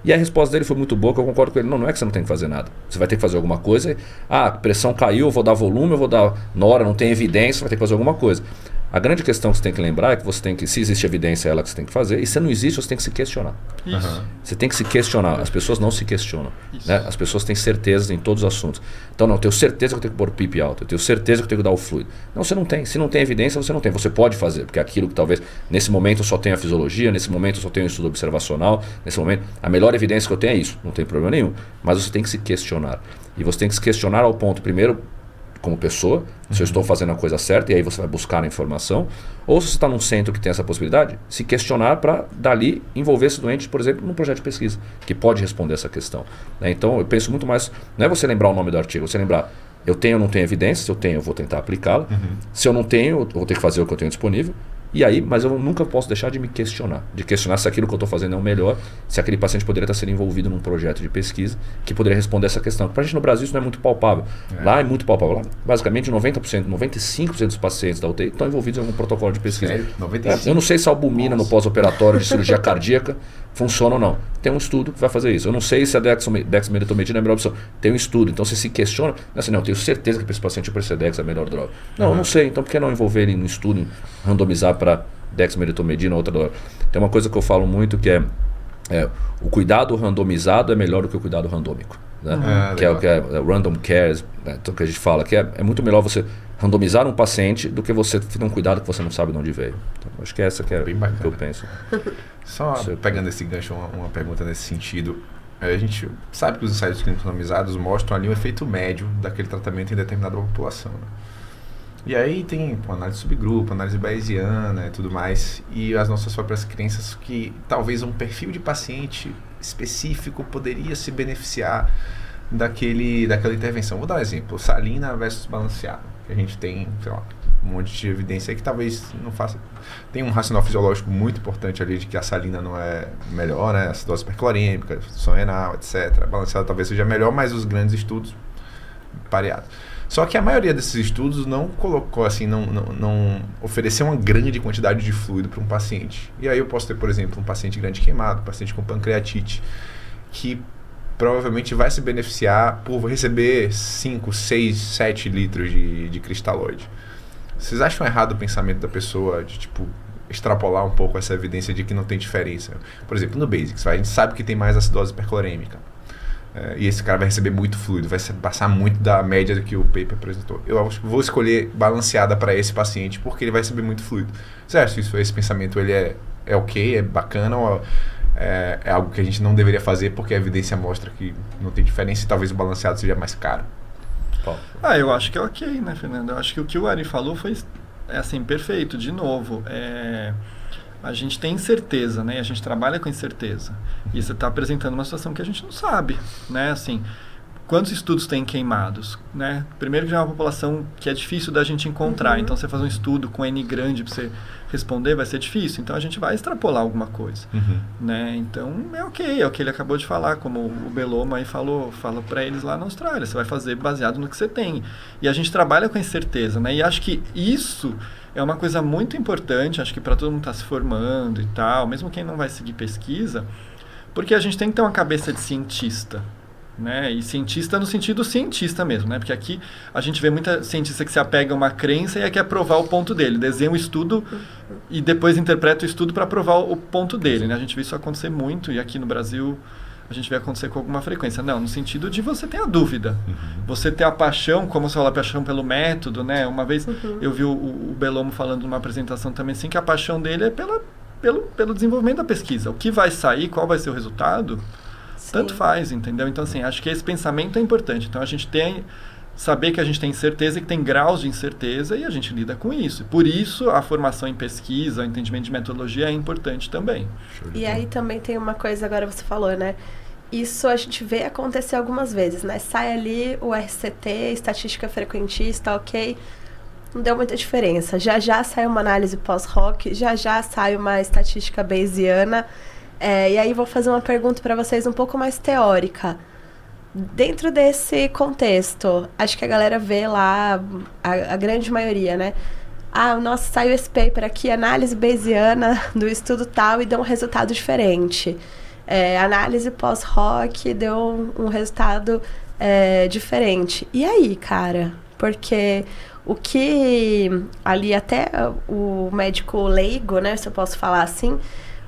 E a resposta dele foi muito boa, que eu concordo com ele. Não é que você não tem que fazer nada. Você vai ter que fazer alguma coisa. A pressão caiu, eu vou dar volume, eu vou dar nora, não tem evidência, você vai ter que fazer alguma coisa. A grande questão que você tem que lembrar é que você tem que, se existe evidência, é ela que você tem que fazer. E se não existe, você tem que se questionar. Isso. Você tem que se questionar. As pessoas não se questionam. Né? As pessoas têm certezas em todos os assuntos. Então, não, eu tenho certeza que eu tenho que pôr o PIP alto. Eu tenho certeza que eu tenho que dar o fluido. Não, você não tem. Se não tem evidência, você não tem. Você pode fazer. Porque aquilo que talvez, nesse momento eu só tenho a fisiologia, nesse momento eu só tenho o estudo observacional, nesse momento, a melhor evidência que eu tenho é isso. Não tem problema nenhum. Mas você tem que se questionar. E você tem que se questionar ao ponto, primeiro, como pessoa, se eu estou fazendo a coisa certa, e aí você vai buscar a informação, ou se você está num centro que tem essa possibilidade, se questionar para dali envolver esse doente, por exemplo, num projeto de pesquisa, que pode responder essa questão. Né? Então eu penso muito mais, não é você lembrar o nome do artigo, você lembrar, eu tenho ou não tenho evidência, se eu tenho eu vou tentar aplicá-la, se eu não tenho, eu vou ter que fazer o que eu tenho disponível, e aí, mas eu nunca posso deixar de me questionar, se aquilo que eu estou fazendo é o melhor, se aquele paciente poderia estar sendo envolvido num projeto de pesquisa que poderia responder essa questão. Para a gente no Brasil isso não é muito palpável. Lá é muito palpável. Lá, basicamente 90%, 95% dos pacientes da UTI estão envolvidos em algum protocolo de pesquisa. Sério? 95? Eu não sei se a albumina no pós-operatório de cirurgia cardíaca funciona ou não. Tem um estudo que vai fazer isso. Eu não sei se a dexmedetomidina é a melhor opção. Tem um estudo. Então você se questiona, assim, não, eu tenho certeza que para esse paciente o Precedex é a melhor droga. Não, eu não sei. Então por que não envolver ele no estudo, randomizar para dexmedetomidina ou outra droga? Tem uma coisa que eu falo muito que é o cuidado randomizado é melhor do que o cuidado randômico. Né? Que é o que é random cares, né? Então, que a gente fala que é muito melhor você randomizar um paciente do que você ter um cuidado que você não sabe de onde veio. Então, acho que essa que é o que eu penso. Só pegando esse gancho, uma pergunta nesse sentido. A gente sabe que os ensaios clínicos randomizados mostram ali um efeito médio daquele tratamento em determinada população. Né? E aí tem análise de subgrupo, análise bayesiana e tudo mais, e as nossas próprias crenças que talvez um perfil de paciente específico poderia se beneficiar daquela intervenção. Vou dar um exemplo, salina versus balanceado, que a gente tem, sei lá, um monte de evidência aí que talvez não faça. Tem um racional fisiológico muito importante ali de que a salina não é melhor, né? Acidose hiperclorêmica, função renal, etc. Balanceado talvez seja melhor, mas os grandes estudos pareados. Só que a maioria desses estudos não colocou assim, não ofereceu uma grande quantidade de fluido para um paciente. E aí eu posso ter, por exemplo, um paciente grande queimado, um paciente com pancreatite, que provavelmente vai se beneficiar por receber 5, 6, 7 litros de cristalóide. Vocês acham errado o pensamento da pessoa de, tipo, extrapolar um pouco essa evidência de que não tem diferença? Por exemplo, no Basics, a gente sabe que tem mais acidose hiperclorêmica. E esse cara vai receber muito fluido, vai passar muito da média do que o paper apresentou. Eu acho que vou escolher balanceada para esse paciente porque ele vai receber muito fluido. Você acha que esse pensamento ele é ok, é bacana ou é algo que a gente não deveria fazer porque a evidência mostra que não tem diferença e talvez o balanceado seja mais caro? Eu acho que é ok, né, Fernando? Eu acho que o que o Ari falou foi assim, perfeito. De novo, a gente tem incerteza, né? A gente trabalha com incerteza. E você está apresentando uma situação que a gente não sabe, né? Assim, quantos estudos tem queimados, né? Primeiro que já é uma população que é difícil da gente encontrar. Então, você fazer um estudo com N grande para você responder vai ser difícil. Então, a gente vai extrapolar alguma coisa, né? Então, é o que ele acabou de falar, como o Belomo aí fala para eles lá na Austrália. Você vai fazer baseado no que você tem. E a gente trabalha com incerteza, né? E acho que isso é uma coisa muito importante, acho que para todo mundo estar se formando e tal, mesmo quem não vai seguir pesquisa, porque a gente tem que ter uma cabeça de cientista, né? E cientista no sentido cientista mesmo, né? Porque aqui a gente vê muita cientista que se apega a uma crença e quer provar o ponto dele, desenha um estudo e depois interpreta o estudo para provar o ponto dele, né? A gente vê isso acontecer muito e aqui no Brasil a gente vê acontecer com alguma frequência. Não, no sentido de você ter a dúvida. Você ter a paixão, como você fala, a paixão pelo método, né? Uma vez eu vi o Belomo falando numa apresentação também assim, que a paixão dele é pelo desenvolvimento da pesquisa. O que vai sair, qual vai ser o resultado, tanto faz, entendeu? Então, assim, acho que esse pensamento é importante. Então, a gente tem saber que a gente tem incerteza e que tem graus de incerteza e a gente lida com isso. Por isso, a formação em pesquisa, o entendimento de metodologia é importante também. E aí também tem uma coisa, agora você falou, né? Isso a gente vê acontecer algumas vezes, né? Sai ali o RCT, estatística frequentista, ok, não deu muita diferença. Já sai uma análise pós-hoc, já sai uma estatística bayesiana. E aí vou fazer uma pergunta para vocês um pouco mais teórica. Dentro desse contexto, acho que a galera vê lá, a grande maioria, né? Nossa, saiu esse paper aqui, análise bayesiana do estudo tal e deu um resultado diferente. Análise pós-hoc deu um resultado diferente. E aí, cara? Porque o que ali até o médico leigo, né, se eu posso falar assim,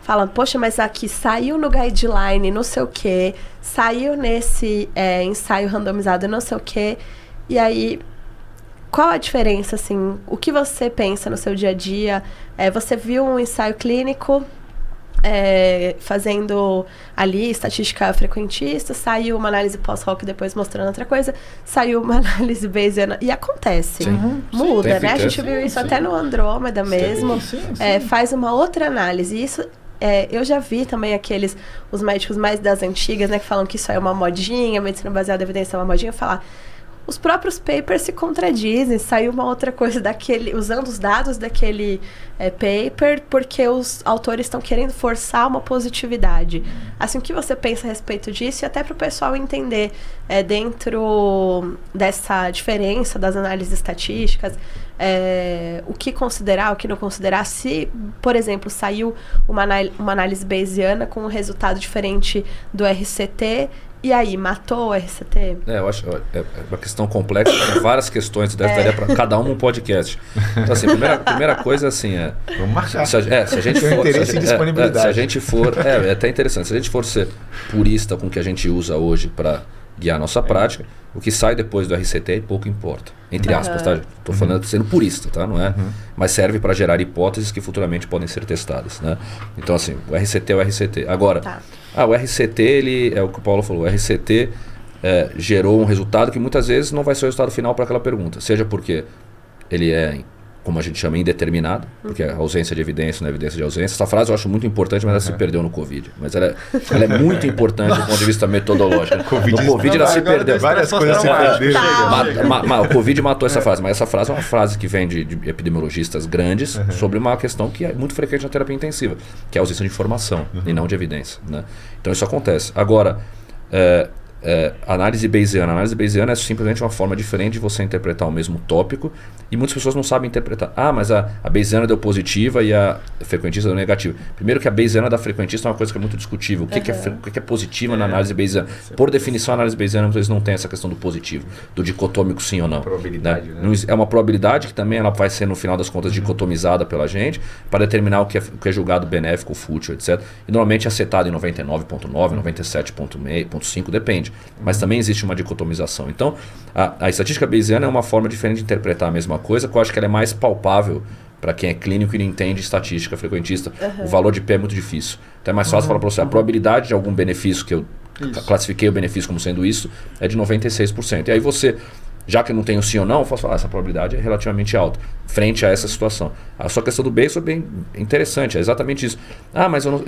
fala, poxa, mas aqui saiu no guideline não sei o quê, saiu nesse ensaio randomizado não sei o quê, e aí, qual a diferença, assim, o que você pensa no seu dia a dia? Você viu um ensaio clínico fazendo ali estatística frequentista, saiu uma análise pós-hoc depois mostrando outra coisa, saiu uma análise bayesiana, e acontece, muda, né? A gente viu isso até no Andrômeda mesmo, sim. Faz uma outra análise, e isso... eu já vi também os médicos mais das antigas, né, que falam que isso é uma modinha, medicina baseada em evidência é uma modinha, falar, os próprios papers se contradizem, saiu uma outra coisa usando os dados daquele paper, porque os autores estão querendo forçar uma positividade. Assim, o que você pensa a respeito disso? E até para o pessoal entender, dentro dessa diferença das análises estatísticas, o que considerar, o que não considerar, se, por exemplo, saiu uma análise bayesiana com um resultado diferente do RCT, e aí, matou o RCT? Eu acho uma questão complexa, tem várias questões, daria para cada um podcast. Então, assim, primeira coisa, assim, vamos marcar. Se a gente for... interesse em disponibilidade. Se a gente for... É até interessante, se a gente for ser purista com o que a gente usa hoje para guiar a nossa prática, o que sai depois do RCT pouco importa. Entre aspas, tá? Estou falando sendo purista, tá? Não é? Mas serve para gerar hipóteses que futuramente podem ser testadas, né? Então, assim, o RCT é o RCT. Agora, o RCT, ele é o que o Paulo falou, o RCT gerou um resultado que muitas vezes não vai ser o resultado final para aquela pergunta. Seja porque ele é, como a gente chama, indeterminado, porque a ausência de evidência não é evidência de ausência. Essa frase eu acho muito importante, mas ela se perdeu no Covid. Mas ela é muito importante do ponto de vista metodológico. No Covid ela se perdeu. Várias coisas se perderam. O Covid matou essa frase, mas essa frase é uma frase que vem de epidemiologistas grandes sobre uma questão que é muito frequente na terapia intensiva, que é a ausência de informação e não de evidência, né? Então isso acontece. Agora, análise bayesiana. A análise bayesiana é simplesmente uma forma diferente de você interpretar o mesmo tópico, e muitas pessoas não sabem interpretar. Mas a bayesiana deu positiva e a frequentista deu negativa. Primeiro que a bayesiana da frequentista é uma coisa que é muito discutível. O que é positiva na análise bayesiana? Por definição, a análise bayesiana muitas vezes não tem essa questão do positivo, do dicotômico sim ou não. Probabilidade, né? É uma probabilidade que também ela vai ser, no final das contas, dicotomizada pela gente para determinar o que é julgado benéfico ou fútil, etc. E normalmente é setado em 99,9, 97,5, depende. Mas também existe uma dicotomização. Então, a estatística bayesiana é uma forma diferente de interpretar a mesma coisa, que eu acho que ela é mais palpável para quem é clínico e não entende estatística frequentista. O valor de P é muito difícil. Então é mais fácil falar para você, a probabilidade de algum benefício, que eu classifiquei o benefício como sendo isso, é de 96%. E aí você, já que não tem o sim ou não, eu posso falar, essa probabilidade é relativamente alta, frente a essa situação. A sua questão do Bayes foi bem interessante, é exatamente isso. Mas eu não...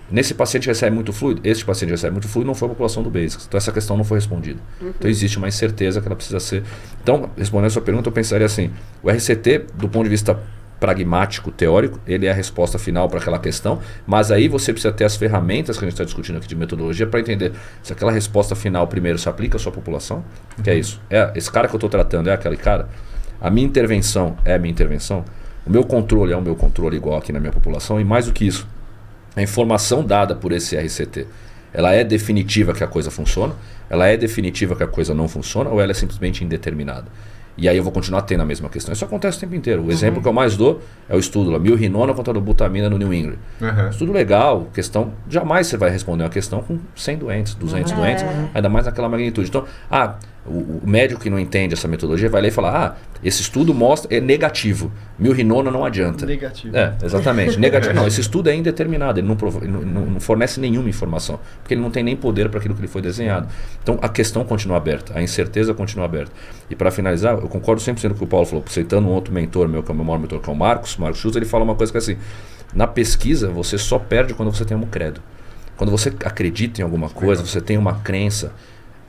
nesse paciente recebe muito fluido, este paciente recebe muito fluido, não foi a população do Bayes. Então essa questão não foi respondida. Então existe uma incerteza que ela precisa ser... Então, respondendo a sua pergunta, eu pensaria assim, o RCT, do ponto de vista pragmático, teórico, ele é a resposta final para aquela questão, mas aí você precisa ter as ferramentas que a gente está discutindo aqui de metodologia para entender se aquela resposta final primeiro se aplica à sua população, que é isso. Esse cara que eu estou tratando é aquele cara? A minha intervenção é a minha intervenção? O meu controle é o meu controle igual aqui na minha população? E mais do que isso, a informação dada por esse RCT, ela é definitiva que a coisa funciona? Ela é definitiva que a coisa não funciona? Ou ela é simplesmente indeterminada? E aí eu vou continuar tendo a mesma questão. Isso acontece o tempo inteiro. O exemplo que eu mais dou é o estudo lá, milrinona contra butamina no New England. Estudo legal, questão... Jamais você vai responder uma questão com 100 doentes, 200 doentes, ainda mais naquela magnitude. Então, O médico que não entende essa metodologia vai ler e falar, esse estudo mostra, é negativo. Milrinona não adianta. Negativo. Exatamente. Negativo. Não, esse estudo é indeterminado, ele não fornece nenhuma informação, porque ele não tem nem poder para aquilo que ele foi desenhado. Então a questão continua aberta, a incerteza continua aberta. E para finalizar, eu concordo 100% com o que o Paulo falou, citando um outro mentor meu, que é o meu maior mentor, que é o Marcos Schultz, ele fala uma coisa que é assim, na pesquisa você só perde quando você tem um credo. Quando você acredita em alguma coisa, você tem uma crença,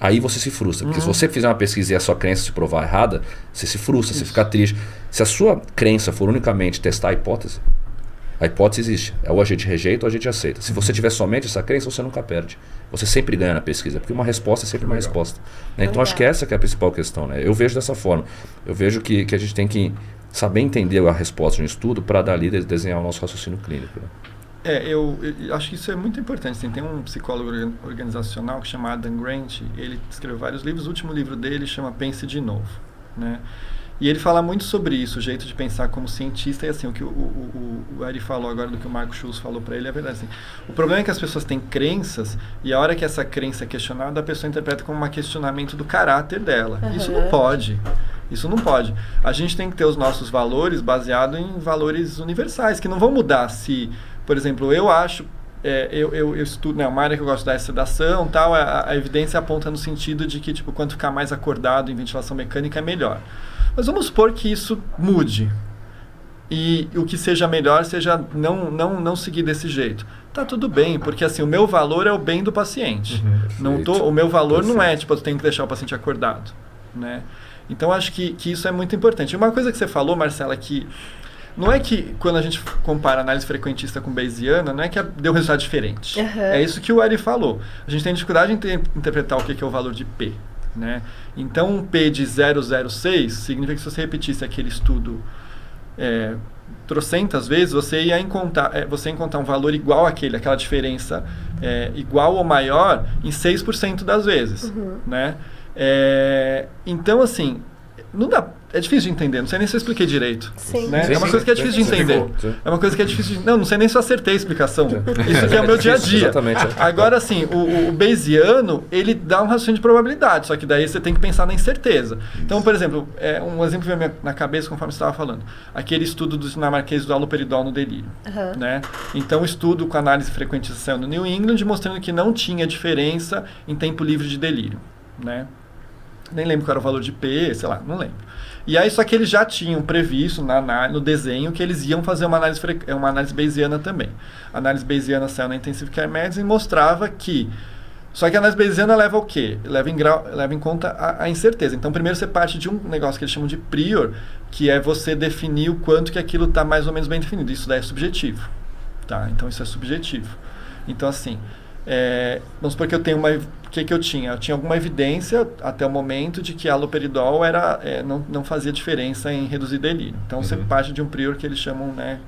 aí você se frustra. Porque se você fizer uma pesquisa e a sua crença se provar errada, você se frustra, você fica triste. Se a sua crença for unicamente testar a hipótese existe. Ou a gente rejeita ou a gente aceita. Se você tiver somente essa crença, você nunca perde. Você sempre ganha na pesquisa, porque uma resposta é sempre uma resposta. Né? Então acho que essa que é a principal questão. Né? Eu vejo dessa forma. Eu vejo que a gente tem que saber entender a resposta de um estudo para dali desenhar o nosso raciocínio clínico. Né? Eu acho que isso é muito importante. Assim, tem um psicólogo organizacional que chama Adam Grant, ele escreveu vários livros, o último livro dele chama Pense de Novo, né? E ele fala muito sobre isso, o jeito de pensar como cientista, e assim, o que o Ari falou agora do que o Marcos Schultz falou para ele é verdade. Assim, o problema é que as pessoas têm crenças, e a hora que essa crença é questionada, a pessoa interpreta como um questionamento do caráter dela. Isso não pode. Isso não pode. A gente tem que ter os nossos valores baseados em valores universais, que não vão mudar se... Por exemplo, eu acho, eu estudo, né, uma área que eu gosto da sedação, tal, a evidência aponta no sentido de que tipo, quanto ficar mais acordado em ventilação mecânica é melhor. Mas vamos supor que isso mude e o que seja melhor seja não seguir desse jeito. Tá tudo bem, porque assim, o meu valor é o bem do paciente. O meu valor não é, tipo, eu tenho que deixar o paciente acordado, né? Então, acho que isso é muito importante. Uma coisa que você falou, Marcela, que não é que quando a gente compara análise frequentista com Bayesiana, não é que deu resultado diferente. É isso que o Ari falou. A gente tem dificuldade em interpretar o que é o valor de P. Né? Então, um P de 0,06 significa que se você repetisse aquele estudo trocentas vezes, você ia encontrar um valor igual àquele, aquela diferença igual ou maior em 6% das vezes. Né? Então, assim, não dá... É difícil de entender, não sei nem se eu expliquei direito. Né? É uma coisa que é difícil de entender. É uma coisa que é difícil de... Não sei nem se eu acertei a explicação. Isso aqui é o meu dia a dia. Exatamente. Agora, assim, o Bayesiano, ele dá um raciocínio de probabilidade, só que daí você tem que pensar na incerteza. Então, por exemplo, um exemplo que veio na cabeça conforme você estava falando. Aquele estudo dos dinamarqueses do haloperidol no delírio. Né? Então, o estudo com análise frequentista saiu no New England, mostrando que não tinha diferença em tempo livre de delírio. Né? Nem lembro qual era o valor de P, sei lá, não lembro. E aí, só que eles já tinham previsto no desenho que eles iam fazer uma análise bayesiana também. A análise bayesiana saiu na Intensive Care Medicine e mostrava que... Só que a análise bayesiana leva o quê? Leva em conta a incerteza. Então, primeiro você parte de um negócio que eles chamam de prior, que é você definir o quanto que aquilo está mais ou menos bem definido. Isso daí é subjetivo. Tá? Então, isso é subjetivo. Então, assim... vamos supor que eu tenho o que eu tinha? Eu tinha alguma evidência até o momento de que haloperidol não fazia diferença em reduzir delírio. Então você parte de um prior que eles chamam, né,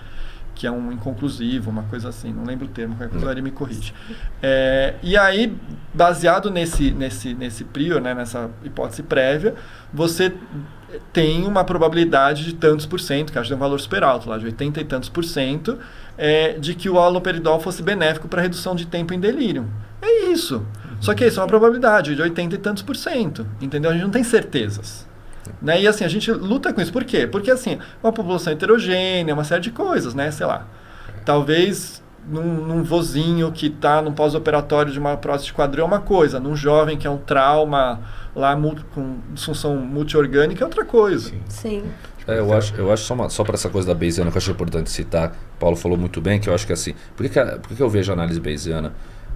que é um inconclusivo, uma coisa assim, não lembro o termo, qualquer coisa ele me corrige. E aí, baseado nesse prior, né, nessa hipótese prévia, você tem uma probabilidade de tantos por cento, que acho que é um valor super alto, lá de 80 e tantos por cento, de que o haloperidol fosse benéfico para a redução de tempo em delírio. É isso. Só que isso é uma probabilidade de 80 e tantos por cento. Entendeu? A gente não tem certezas. Né? E assim, a gente luta com isso. Por quê? Porque assim, uma população heterogênea, uma série de coisas, né? Sei lá. Talvez num vozinho que está no pós-operatório de uma prótese de quadril é uma coisa. Num jovem que é um trauma lá com disfunção multiorgânica é outra coisa. Sim. Eu acho só para essa coisa da Bayesiana, que eu acho importante citar, o Paulo falou muito bem, que eu acho que assim, por que eu vejo a análise Bayesiana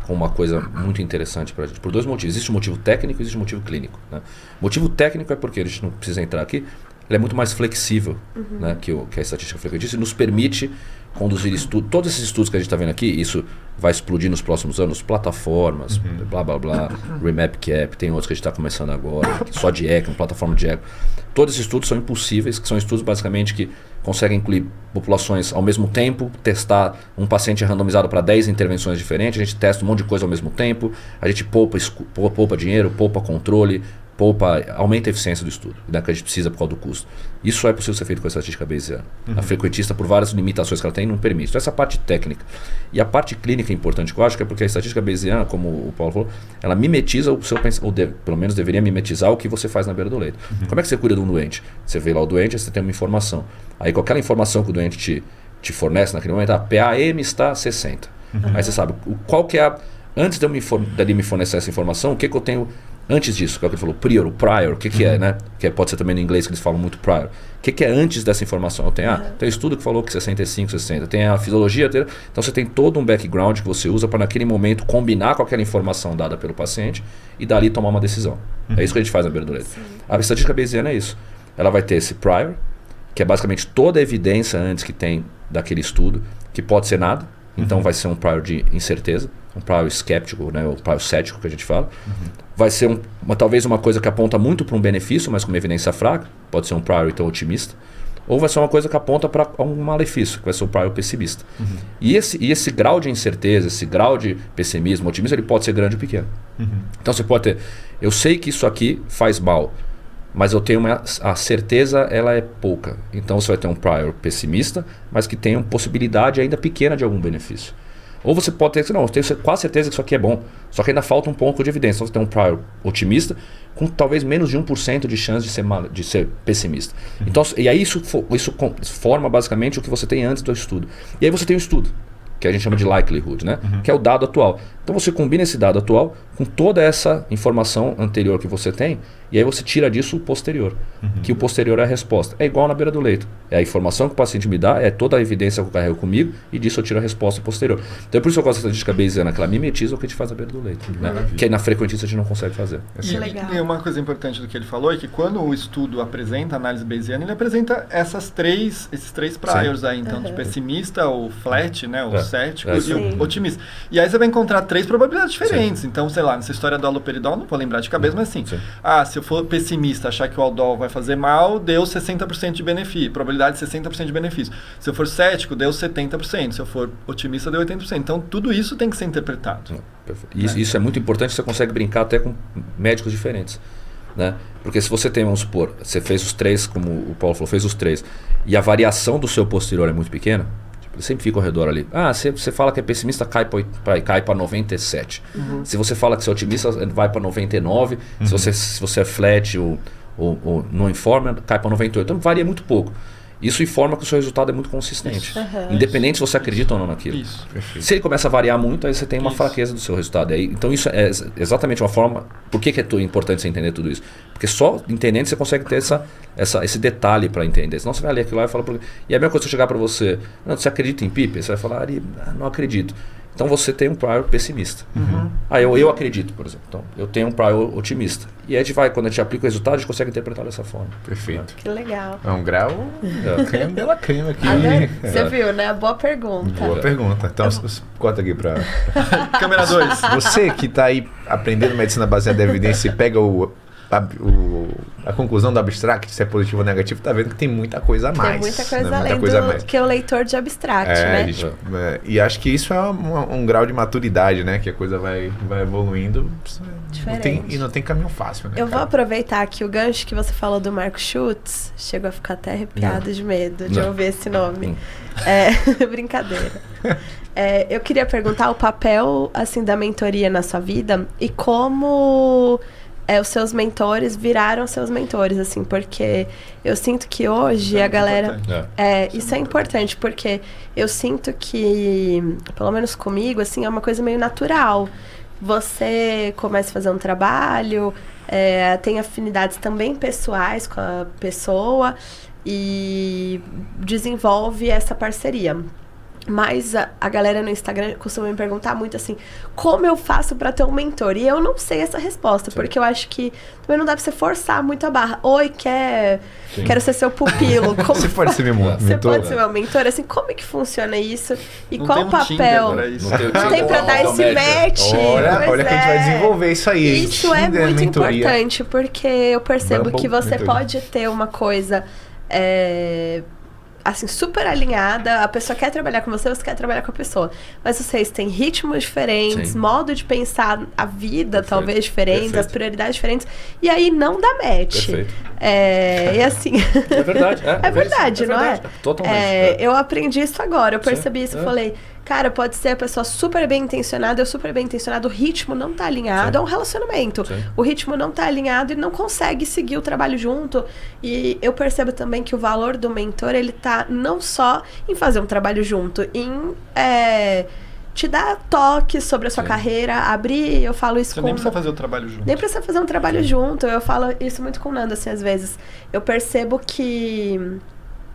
como uma coisa muito interessante para a gente? Por dois motivos. Existe um motivo técnico e existe um motivo clínico. Né? O motivo técnico é porque a gente não precisa entrar aqui, ele é muito mais flexível, né, que a estatística frequentista, e nos permite conduzir estudos. Todos esses estudos que a gente está vendo aqui, isso vai explodir nos próximos anos, plataformas, blá blá blá, Remap Cap, tem outros que a gente está começando agora, só de ECMO, plataforma de ECMO. Todos esses estudos são impossíveis, que são estudos basicamente que conseguem incluir populações ao mesmo tempo, testar um paciente randomizado para 10 intervenções diferentes, a gente testa um monte de coisa ao mesmo tempo, a gente poupa dinheiro, poupa controle, aumenta a eficiência do estudo, né, que a gente precisa por causa do custo. Isso é possível ser feito com a estatística bayesiana. A frequentista, por várias limitações que ela tem, não permite. Então, essa parte técnica. E a parte clínica é importante, que eu acho que é porque a estatística bayesiana, como o Paulo falou, ela mimetiza o seu pensamento, ou pelo menos deveria mimetizar o que você faz na beira do leito. Como é que você cuida de um doente? Você vê lá o doente, você tem uma informação. Aí, com aquela informação que o doente te fornece naquele momento, a PAM está 60. Aí você sabe, qual que é antes de eu me fornecer essa informação, o que eu tenho antes disso, que é o que ele falou, prior, o que é, né? Que pode ser também no inglês que eles falam muito prior. O que é antes dessa informação? Eu tenho, tem um estudo que falou que 65, 60. Tem a fisiologia, então você tem todo um background que você usa para naquele momento combinar com aquela informação dada pelo paciente e dali tomar uma decisão. É isso que a gente faz na beira do leito. A estatística bayesiana é isso. Ela vai ter esse prior, que é basicamente toda a evidência antes que tem daquele estudo, que pode ser nada, então vai ser um prior de incerteza, um prior escéptico, né, o prior cético que a gente fala. Vai ser talvez uma coisa que aponta muito para um benefício, mas com uma evidência fraca, pode ser um prior então otimista, ou vai ser uma coisa que aponta para um malefício, que vai ser o prior pessimista. E esse grau de incerteza, esse grau de pessimismo, otimismo, ele pode ser grande ou pequeno. Então você pode ter, eu sei que isso aqui faz mal, mas eu tenho a certeza, ela é pouca. Então você vai ter um prior pessimista, mas que tem uma possibilidade ainda pequena de algum benefício. Ou você pode ter, não, eu tenho quase certeza que isso aqui é bom, só que ainda falta um pouco de evidência. Então você tem um prior otimista com talvez menos de 1% de chance de ser pessimista. Então, e aí isso forma basicamente o que você tem antes do estudo. E aí você tem o estudo, que a gente chama de likelihood, né? Que é o dado atual. Então você combina esse dado atual com toda essa informação anterior que você tem, e aí você tira disso o posterior, que o posterior é a resposta. É igual na beira do leito. É a informação que o paciente me dá, é toda a evidência que eu carrego comigo, e disso eu tiro a resposta posterior. Então é por isso que eu gosto da estatística bayesiana, que ela mimetiza o que a gente faz na beira do leito, né? Que aí na frequentista a gente não consegue fazer. E uma coisa importante do que ele falou é que quando o estudo apresenta a análise bayesiana, ele apresenta esses três priors aí, então, de pessimista, o flat, né, o cético e o otimista. E aí você vai encontrar 3 probabilidades diferentes. Então, sei lá, nessa história do haloperidol, não vou lembrar de cabeça, mas assim, se eu for pessimista, achar que o aldol vai fazer mal, deu 60% de benefício, probabilidade de 60% de benefício. Se eu for cético, deu 70%. Se eu for otimista, deu 80%. Então, tudo isso tem que ser interpretado. Isso é muito importante, você consegue brincar até com médicos diferentes. Né? Porque se você tem, vamos supor, você fez os 3, como o Paulo falou, fez os 3, e a variação do seu posterior é muito pequena, ele sempre fica ao redor ali. Você fala que é pessimista, cai para 97. Se você fala que você é otimista, vai para 99. Se você é flat ou não informa, cai para 98. Então varia muito pouco. Isso informa que o seu resultado é muito consistente. Independente se você acredita ou não naquilo. Se ele começa a variar muito, aí você tem uma fraqueza do seu resultado. Então isso é exatamente uma forma... Por que é importante você entender tudo isso? Porque só entendendo você consegue ter esse detalhe para entender. Senão você vai ler aquilo lá e fala... E é a mesma coisa se eu chegar para você... Não, você acredita em PIP? Você vai falar... não acredito. Então você tem um prior pessimista. Eu acredito, por exemplo. Então eu tenho um prior otimista. E a gente vai, quando a gente aplica o resultado, a gente consegue interpretar dessa forma. Perfeito. Que legal. É um grau creme dela creme aqui. Você viu, né? Boa pergunta. Boa pergunta. Então, corta aqui para... Câmera 2. Você que está aí aprendendo medicina baseada em evidência e pega a conclusão do abstract, se é positivo ou negativo, tá vendo que tem muita coisa a mais. Tem muita coisa, né? além do que o leitor de abstract, né? E acho que isso é um grau de maturidade, né? Que a coisa vai evoluindo. Diferente. Não tem caminho fácil, né? Eu vou aproveitar aqui o gancho que você falou do Marco Schutz. Chegou a ficar até arrepiado de medo de ouvir esse nome. Brincadeira. Eu queria perguntar o papel assim, da mentoria na sua vida e como... os seus mentores viraram seus mentores, assim, porque eu sinto que hoje a galera... Isso é importante, porque eu sinto que, pelo menos comigo, assim, é uma coisa meio natural. Você começa a fazer um trabalho, tem afinidades também pessoais com a pessoa e desenvolve essa parceria. Mas a galera no Instagram costuma me perguntar muito assim, como eu faço pra ter um mentor? E eu não sei essa resposta, porque eu acho que também não dá pra você forçar muito a barra. Oi, quero ser seu pupilo. Como você pode ser meu mentor? Você pode ser meu mentor? Assim, como é que funciona isso? E não qual o papel? Não tem pra dar esse match? Olha que a gente vai desenvolver isso aí. Isso é muito importante, porque eu percebo que você mentoria. pode ter uma coisa... assim, super alinhada, a pessoa quer trabalhar com você, você quer trabalhar com a pessoa. Mas vocês têm ritmos diferentes, modo de pensar a vida, talvez, diferentes, as prioridades diferentes, e aí não dá match. Perfeito. E assim... É verdade. É verdade, não é? Totalmente. Eu aprendi isso agora, eu percebi isso, eu falei... Cara, pode ser a pessoa super bem intencionada, eu super bem intencionado, o ritmo não tá alinhado, é um relacionamento. O ritmo não tá alinhado e não consegue seguir o trabalho junto. E eu percebo também que o valor do mentor, ele tá não só em fazer um trabalho junto, em te dar toques sobre a sua carreira, abrir, eu falo isso Você nem precisa fazer o trabalho junto. Nem precisa fazer um trabalho junto, eu falo isso muito com o Nando, assim, às vezes. Eu percebo que...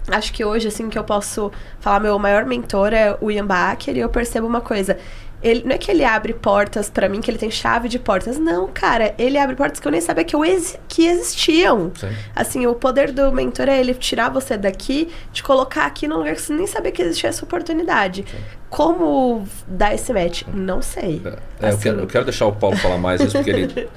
Acho que hoje, assim, que eu posso falar, meu maior mentor é o Ian Baker, e eu percebo uma coisa. Ele, não é que ele abre portas pra mim, que ele tem chave de portas. Não, cara, ele abre portas que eu nem sabia que existiam. Sim. Assim, o poder do mentor é ele tirar você daqui, te colocar aqui num lugar que você nem sabia que existia essa oportunidade. Sim. Como dar esse match? Não sei. Assim, eu quero deixar o Paulo falar mais isso, porque ele...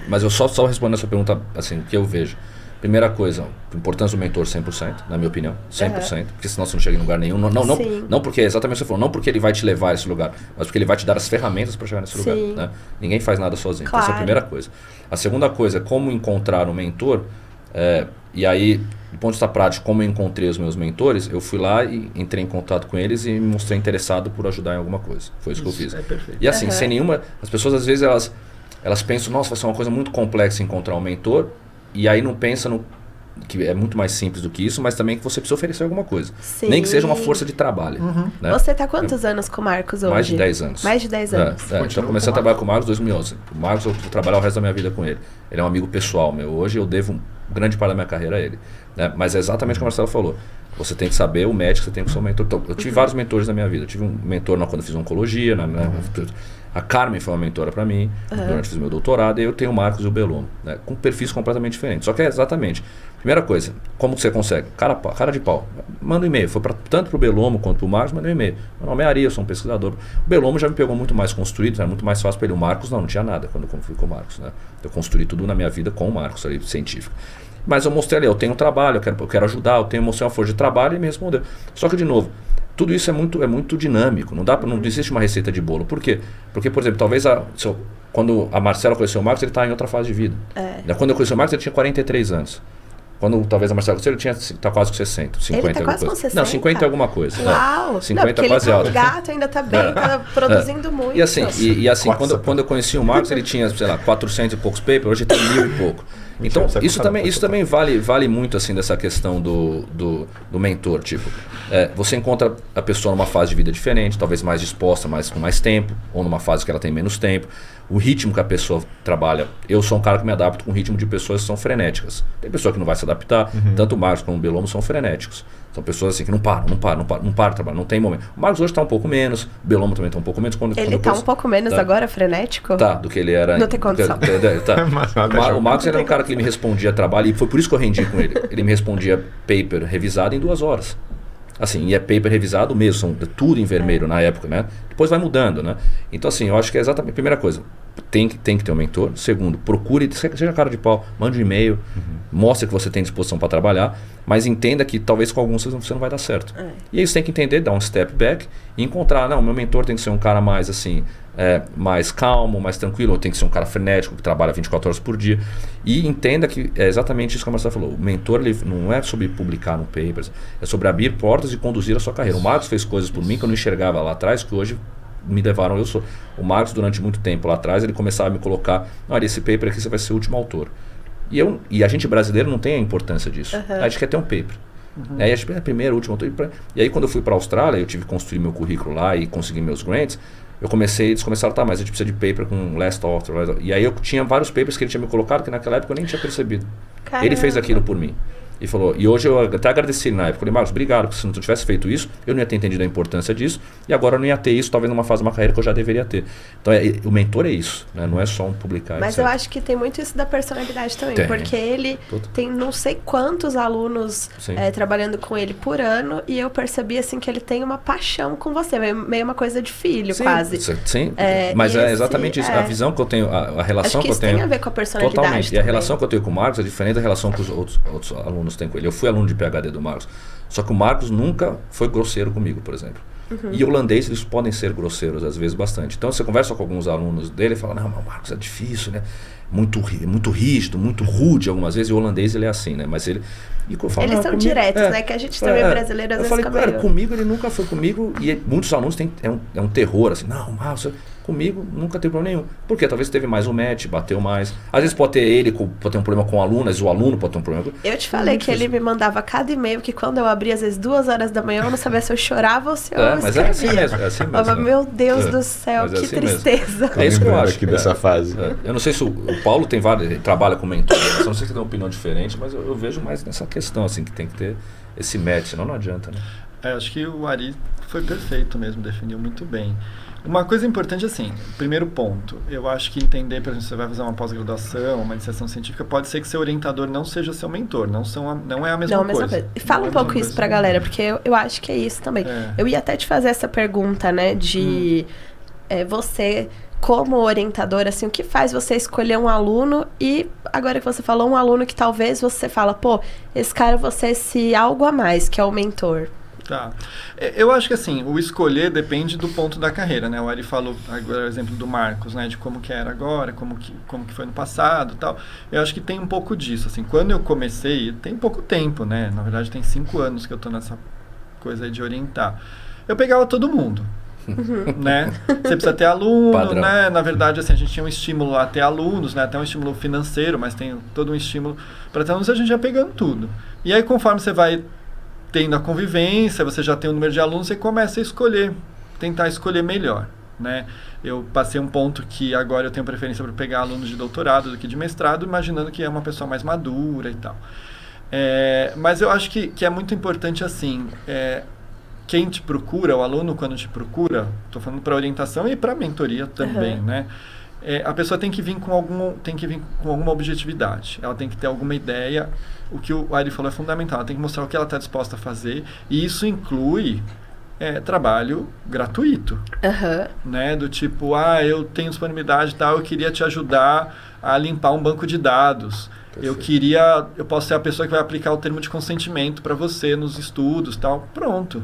Mas eu só respondendo essa pergunta, assim, o que eu vejo. Primeira coisa, a importância do mentor 100%, na minha opinião, 100%, porque senão você não chega em lugar nenhum. Não porque, exatamente o que você falou, não porque ele vai te levar a esse lugar, mas porque ele vai te dar as ferramentas para chegar nesse lugar. Né? Ninguém faz nada sozinho. Claro. Então, essa é a primeira coisa. A segunda coisa é como encontrar um mentor, e aí, do ponto de vista prático, como eu encontrei os meus mentores, eu fui lá e entrei em contato com eles e me mostrei interessado por ajudar em alguma coisa. Foi isso que eu fiz. É perfeito. E assim, sem nenhuma... As pessoas, às vezes, elas pensam, nossa, vai ser uma coisa muito complexa encontrar um mentor, e aí não pensa no que é muito mais simples do que isso, mas também que você precisa oferecer alguma coisa. Sim. Nem que seja uma força de trabalho. Né? Você está quantos anos com o Marcos hoje? Mais de 10 anos. Mais de 10 anos. Então eu comecei a trabalhar com o Marcos em 2011. O Marcos, eu vou trabalhar o resto da minha vida com ele. Ele é um amigo pessoal meu. Hoje eu devo grande parte da minha carreira a ele. Né? Mas é exatamente como a Marcela falou. Você tem que saber o médico, você tem que ser um mentor. Então, eu tive vários mentores na minha vida. Eu tive um mentor quando eu fiz oncologia. A Carmen foi uma mentora para mim, durante eu fiz meu doutorado. E eu tenho o Marcos e o Belomo, né? Com perfis completamente diferentes. Só que é exatamente... Primeira coisa, como você consegue? Cara de pau. Manda um e-mail. Foi tanto para o Belomo quanto para o Marcos, manda um e-mail. Meu nome é Ari, eu sou um pesquisador. O Belomo já me pegou muito mais construído, era muito mais fácil para ele. O Marcos não tinha nada quando eu fui com o Marcos. Né? Eu construí tudo na minha vida com o Marcos, ali, científico. Mas eu mostrei ali, eu tenho um trabalho, eu quero ajudar, eu mostrei uma força de trabalho e ele me respondeu. Só que, de novo, tudo isso é muito dinâmico, não existe uma receita de bolo. Por quê? Porque, por exemplo, talvez quando a Marcela conheceu o Marcos, ele está em outra fase de vida. Quando eu conheci o Marcos, ele tinha 43 anos. Quando talvez a Marcela conheceu, ele está quase com 60, 50 ele tá quase com 60? Não, 50 é alguma coisa. Uau! 50 é quase alto. O gato ainda está bem, está produzindo muito. E assim, quando eu conheci o Marcos, ele tinha, sei lá, 400 e poucos papers, hoje tem 1000 e pouco. Então, isso também vale muito assim dessa questão do mentor. Tipo, você encontra a pessoa numa fase de vida diferente, talvez mais disposta, com mais tempo, ou numa fase que ela tem menos tempo. O ritmo que a pessoa trabalha. Eu sou um cara que me adapto com o ritmo de pessoas que são frenéticas. Tem pessoa que não vai se adaptar. Tanto o Marcos como o Belomo são frenéticos. São pessoas assim que não param de trabalhar, não tem momento. O Marcos hoje está um pouco menos, o Belomo também está um pouco menos. Ele está um pouco menos agora, frenético? Tá, do que ele era. Não tem condição. O Marcos era um cara que ele me respondia trabalho, e foi por isso que eu rendi com ele. Ele me respondia paper revisado em 2 horas. Assim, e é paper revisado mesmo, tudo em vermelho na época, né? Depois vai mudando, né? Então, assim, eu acho que é exatamente a primeira coisa. Tem que ter um mentor. Segundo, procure, seja cara de pau, mande um e-mail, mostre que você tem disposição para trabalhar, mas entenda que talvez com alguns você não vai dar certo. E aí você tem que entender, dar um step back e encontrar, não, meu mentor tem que ser um cara mais assim, mais calmo, mais tranquilo, ou tem que ser um cara frenético, que trabalha 24 horas por dia. E entenda que é exatamente isso que a Marcela falou. O mentor ele não é sobre publicar no papers, é sobre abrir portas e conduzir a sua carreira. O Marcos fez coisas por mim que eu não enxergava lá atrás, que hoje me levaram, o Marcos durante muito tempo lá atrás, ele começava a me colocar, olha, esse paper aqui você vai ser o último autor. E a gente brasileiro não tem a importância disso. A gente quer ter um paper. Aí a gente é primeiro, último autor. E aí quando eu fui para a Austrália, eu tive que construir meu currículo lá e conseguir meus grants, eles começaram, mas a gente precisa de paper com last author. E aí eu tinha vários papers que ele tinha me colocado, que naquela época eu nem tinha percebido. Caramba. Ele fez aquilo por mim. E falou, e hoje eu até agradeci ele na época. Falei, Marcos, obrigado, porque se não tivesse feito isso, eu não ia ter entendido a importância disso, e agora eu não ia ter isso, talvez numa fase de uma carreira que eu já deveria ter. Então, o mentor é isso, né? Não é só um publicar. Mas etc. Eu acho que tem muito isso da personalidade também, porque ele tem não sei quantos alunos trabalhando com ele por ano, e eu percebi assim que ele tem uma paixão com você, meio uma coisa de filho, quase. Sim, mas é exatamente isso. A visão que eu tenho, a relação que eu tenho... Isso tem a ver com a personalidade totalmente. também. E a relação que eu tenho com o Marcos é diferente da relação com os outros alunos alunos têm com ele. Eu fui aluno de PhD do Marcos. Só que o Marcos nunca foi grosseiro comigo, por exemplo. E holandês, eles podem ser grosseiros, às vezes, bastante. Então, você conversa com alguns alunos dele e fala, não, mas o Marcos é difícil, né? Muito rígido, muito rude algumas vezes. E o holandês, ele é assim, né? Mas ele... Eles são diretos, né? Que a gente também brasileiro, às vezes, fica meio... comigo ele nunca foi comigo. E muitos alunos têm... É um terror, assim. Não, Marcos... Comigo nunca teve problema nenhum. Porque talvez teve mais um match, bateu mais. Às vezes pode ter pode ter um problema com o aluno, às vezes o aluno pode ter um problema. Eu te falei que ele me mandava cada e-mail que quando eu abria, às vezes 2 horas da manhã, eu não sabia se eu chorava ou se eu mas é assim mesmo, é assim mesmo. Meu Deus do céu, que assim tristeza. É isso que eu acho. Aqui dessa fase. Eu não sei se o Paulo tem vários, ele trabalha com mentor, eu não sei se ele tem uma opinião diferente, mas eu vejo mais nessa questão, assim, que tem que ter esse match, senão não adianta, né? Acho que o Ari foi perfeito mesmo, definiu muito bem. Uma coisa importante, assim, primeiro ponto, eu acho que entender, por exemplo, você vai fazer uma pós-graduação, uma iniciação científica, pode ser que seu orientador não seja seu mentor, não é a mesma coisa. Fala um pouco isso pra galera, porque eu acho que é isso também. Eu ia até te fazer essa pergunta, né, de você, como orientador, assim, o que faz você escolher um aluno e, agora que você falou, um aluno que talvez você fala, pô, esse cara você esse algo a mais, que é o mentor. Tá. Eu acho que assim, o escolher depende do ponto da carreira, né? O Ari falou agora o exemplo do Marcos, né? De como que era agora, como que foi no passado e tal. Eu acho que tem um pouco disso, assim. Quando eu comecei, tem pouco tempo, né? Na verdade, tem 5 anos que eu tô nessa coisa aí de orientar. Eu pegava todo mundo, né? Você precisa ter aluno, Padrão. né? Na verdade, assim, a gente tinha um estímulo a ter alunos, né? Até um estímulo financeiro, mas tem todo um estímulo para ter alunos, a gente já pegando tudo. E aí, conforme você vai tendo a convivência, você já tem um número de alunos, você começa a escolher, tentar escolher melhor, né? Eu passei um ponto que agora eu tenho preferência para pegar alunos de doutorado do que de mestrado, imaginando que é uma pessoa mais madura e tal. Mas eu acho que é muito importante, assim, quem te procura, o aluno quando te procura, estou falando para orientação e para mentoria também, né? A pessoa tem que vir com alguma objetividade, ela tem que ter alguma ideia. O que o Ari falou é fundamental, ela tem que mostrar o que ela está disposta a fazer, e isso inclui trabalho gratuito, né? Do tipo, eu tenho disponibilidade e tal, eu queria te ajudar a limpar um banco de dados. Eu posso ser a pessoa que vai aplicar o termo de consentimento para você nos estudos, tal. Pronto,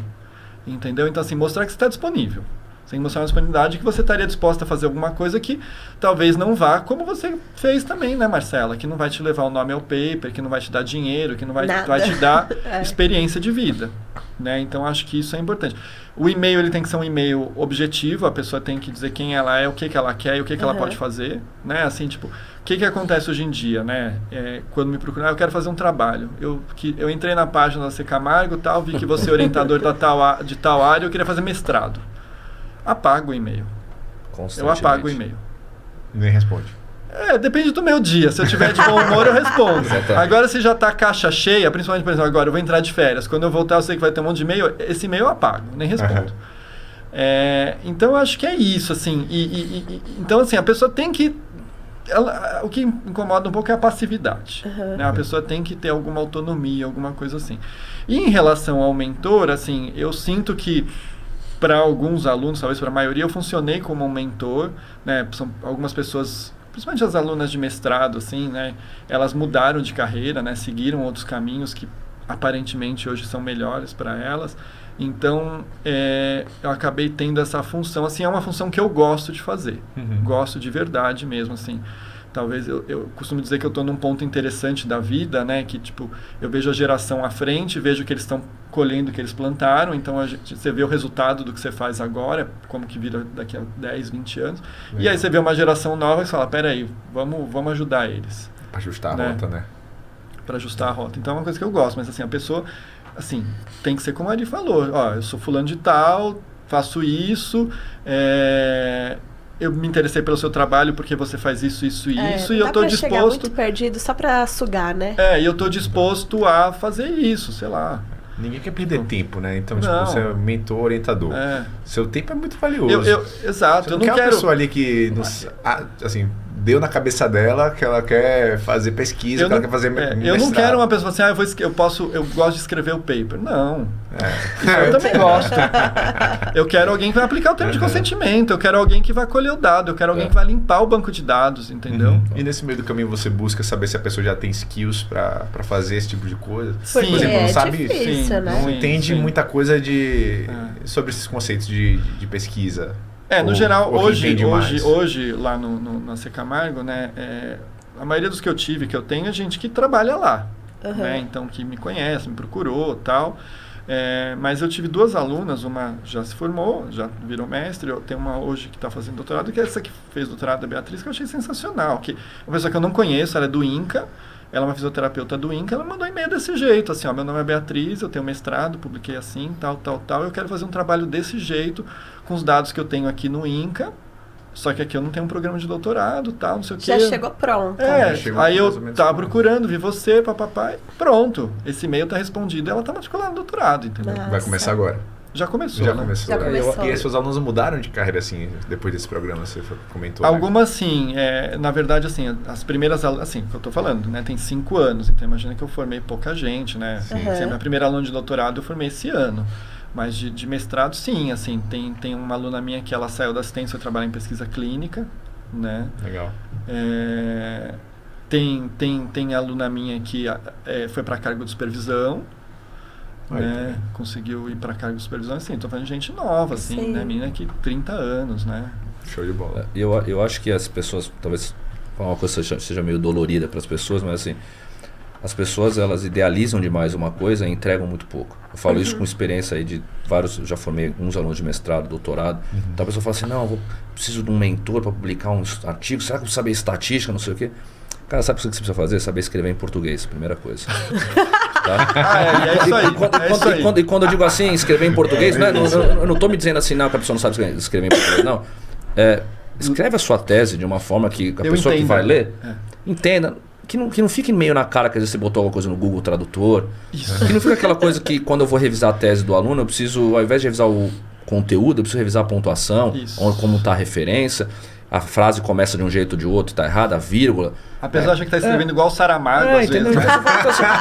entendeu? Então, assim, mostrar que você está disponível. Você tem que mostrar uma disponibilidade que você estaria disposta a fazer alguma coisa que talvez não vá, como você fez também, né, Marcela? Que não vai te levar o nome ao paper, que não vai te dar dinheiro, que não vai te dar experiência de vida, né? Então, acho que isso é importante. O e-mail, ele tem que ser um e-mail objetivo, a pessoa tem que dizer quem ela é, o que ela quer e o que ela pode fazer, né? Assim, tipo, o que acontece hoje em dia, né? Quando me procuram, eu quero fazer um trabalho. Eu entrei na página da C. Camargo, tal, vi que você é orientador de tal área, eu queria fazer mestrado. Apago o e-mail. Eu apago o e-mail. Nem responde. Depende do meu dia. Se eu tiver de bom humor, eu respondo. Agora, se já está caixa cheia, principalmente, por exemplo, agora eu vou entrar de férias. Quando eu voltar, eu sei que vai ter um monte de e-mail. Esse e-mail eu apago, nem respondo. Então, eu acho que é isso, assim. Então, assim, a pessoa tem que... o que incomoda um pouco é a passividade. Né? A pessoa tem que ter alguma autonomia, alguma coisa assim. E em relação ao mentor, assim, eu sinto que para alguns alunos, talvez para a maioria, eu funcionei como um mentor, né? São algumas pessoas, principalmente as alunas de mestrado, assim, né? Elas mudaram de carreira, né? Seguiram outros caminhos que aparentemente hoje são melhores para elas. Então, eu acabei tendo essa função, assim, é uma função que eu gosto de fazer. Gosto de verdade mesmo, assim. Talvez eu costumo dizer que eu estou num ponto interessante da vida, né? Que, tipo, eu vejo a geração à frente, vejo que eles estão colhendo o que eles plantaram, então você vê o resultado do que você faz agora, como que vira daqui a 10, 20 anos. E aí você vê uma geração nova e você fala, peraí, vamos ajudar eles. Para ajustar a rota, né? Para ajustar a rota. Então é uma coisa que eu gosto, mas assim, a pessoa, assim, tem que ser como a Ari falou. Eu sou fulano de tal, faço isso, eu me interessei pelo seu trabalho porque você faz isso, e eu estou disposto... chegar muito perdido só para sugar, né? E eu estou disposto a fazer isso, sei lá. Ninguém quer perder tempo, né? Então, tipo, você é mentor, orientador. Seu tempo é muito valioso. Exato. Você não quer uma pessoa ali que, assim, deu na cabeça dela que ela quer fazer pesquisa, que ela quer fazer mestrado. Eu não quero uma pessoa assim, eu gosto de escrever o paper. Não. Eu também gosto. Eu quero alguém que vai aplicar o termo de consentimento, eu quero alguém que vai colher o dado, eu quero alguém que vai limpar o banco de dados, entendeu? E nesse meio do caminho você busca saber se a pessoa já tem skills pra fazer esse tipo de coisa? Sim. Por exemplo, não sabe, difícil, né? não entende muita coisa sobre esses conceitos de pesquisa. No geral, hoje lá na Secamargo, né, a maioria dos que eu tenho é gente que trabalha lá, né, então que me conhece, me procurou e tal. Mas eu tive 2 alunas, uma já se formou, já virou mestre, eu tenho uma hoje que está fazendo doutorado, que é essa que fez doutorado da Beatriz, que eu achei sensacional, que uma pessoa que eu não conheço, ela é do INCA, ela é uma fisioterapeuta do INCA, ela mandou e-mail desse jeito, assim, meu nome é Beatriz, eu tenho mestrado, publiquei assim, tal, eu quero fazer um trabalho desse jeito, com os dados que eu tenho aqui no INCA, só que aqui eu não tenho um programa de doutorado, tal, não sei o quê. Já chegou pronto. Aí eu tava procurando, vi você, papai, pronto, esse e-mail tá respondido, ela tá matriculada no doutorado, entendeu? Nossa. Vai começar agora. Já começou. Já começou. E seus alunos mudaram de carreira, assim, depois desse programa, você comentou? Algumas, sim. Na verdade, assim, as primeiras aulas, assim, que eu tô falando, né, tem 5 anos, então imagina que eu formei pouca gente, né? Assim, a minha primeira aluna de doutorado eu formei esse ano. Mas de mestrado, sim, assim, tem uma aluna minha que ela saiu da assistência, foi trabalhar em pesquisa clínica, né? Legal. Tem aluna minha que foi para cargo de supervisão, né? Conseguiu ir para cargo de supervisão, assim, estou falando de gente nova, assim, né? Menina que 30 anos, né? Show de bola. Eu acho que as pessoas, talvez uma coisa seja meio dolorida para as pessoas, mas assim, as pessoas elas idealizam demais uma coisa e entregam muito pouco. Eu falo isso com experiência aí de vários, já formei uns alunos de mestrado, doutorado. Então a pessoa fala assim, não, eu preciso de um mentor para publicar um artigo, será que eu vou saber estatística, não sei o quê? Cara, sabe o que você precisa fazer? Saber escrever em português, primeira coisa. Tá? É isso aí. E quando eu digo assim, escrever em português, eu não estou me dizendo assim, não, que a pessoa não sabe escrever em português, não. Escreve a sua tese de uma forma que a pessoa que vai ler entenda. Que não fique meio na cara que às vezes você botou alguma coisa no Google Tradutor. Isso. Que não fica aquela coisa que quando eu vou revisar a tese do aluno, eu preciso, ao invés de revisar o conteúdo, eu preciso revisar a pontuação, como está a referência. A frase começa de um jeito ou de outro, está errada, a vírgula. A pessoa acha que está escrevendo igual o Saramago, às vezes.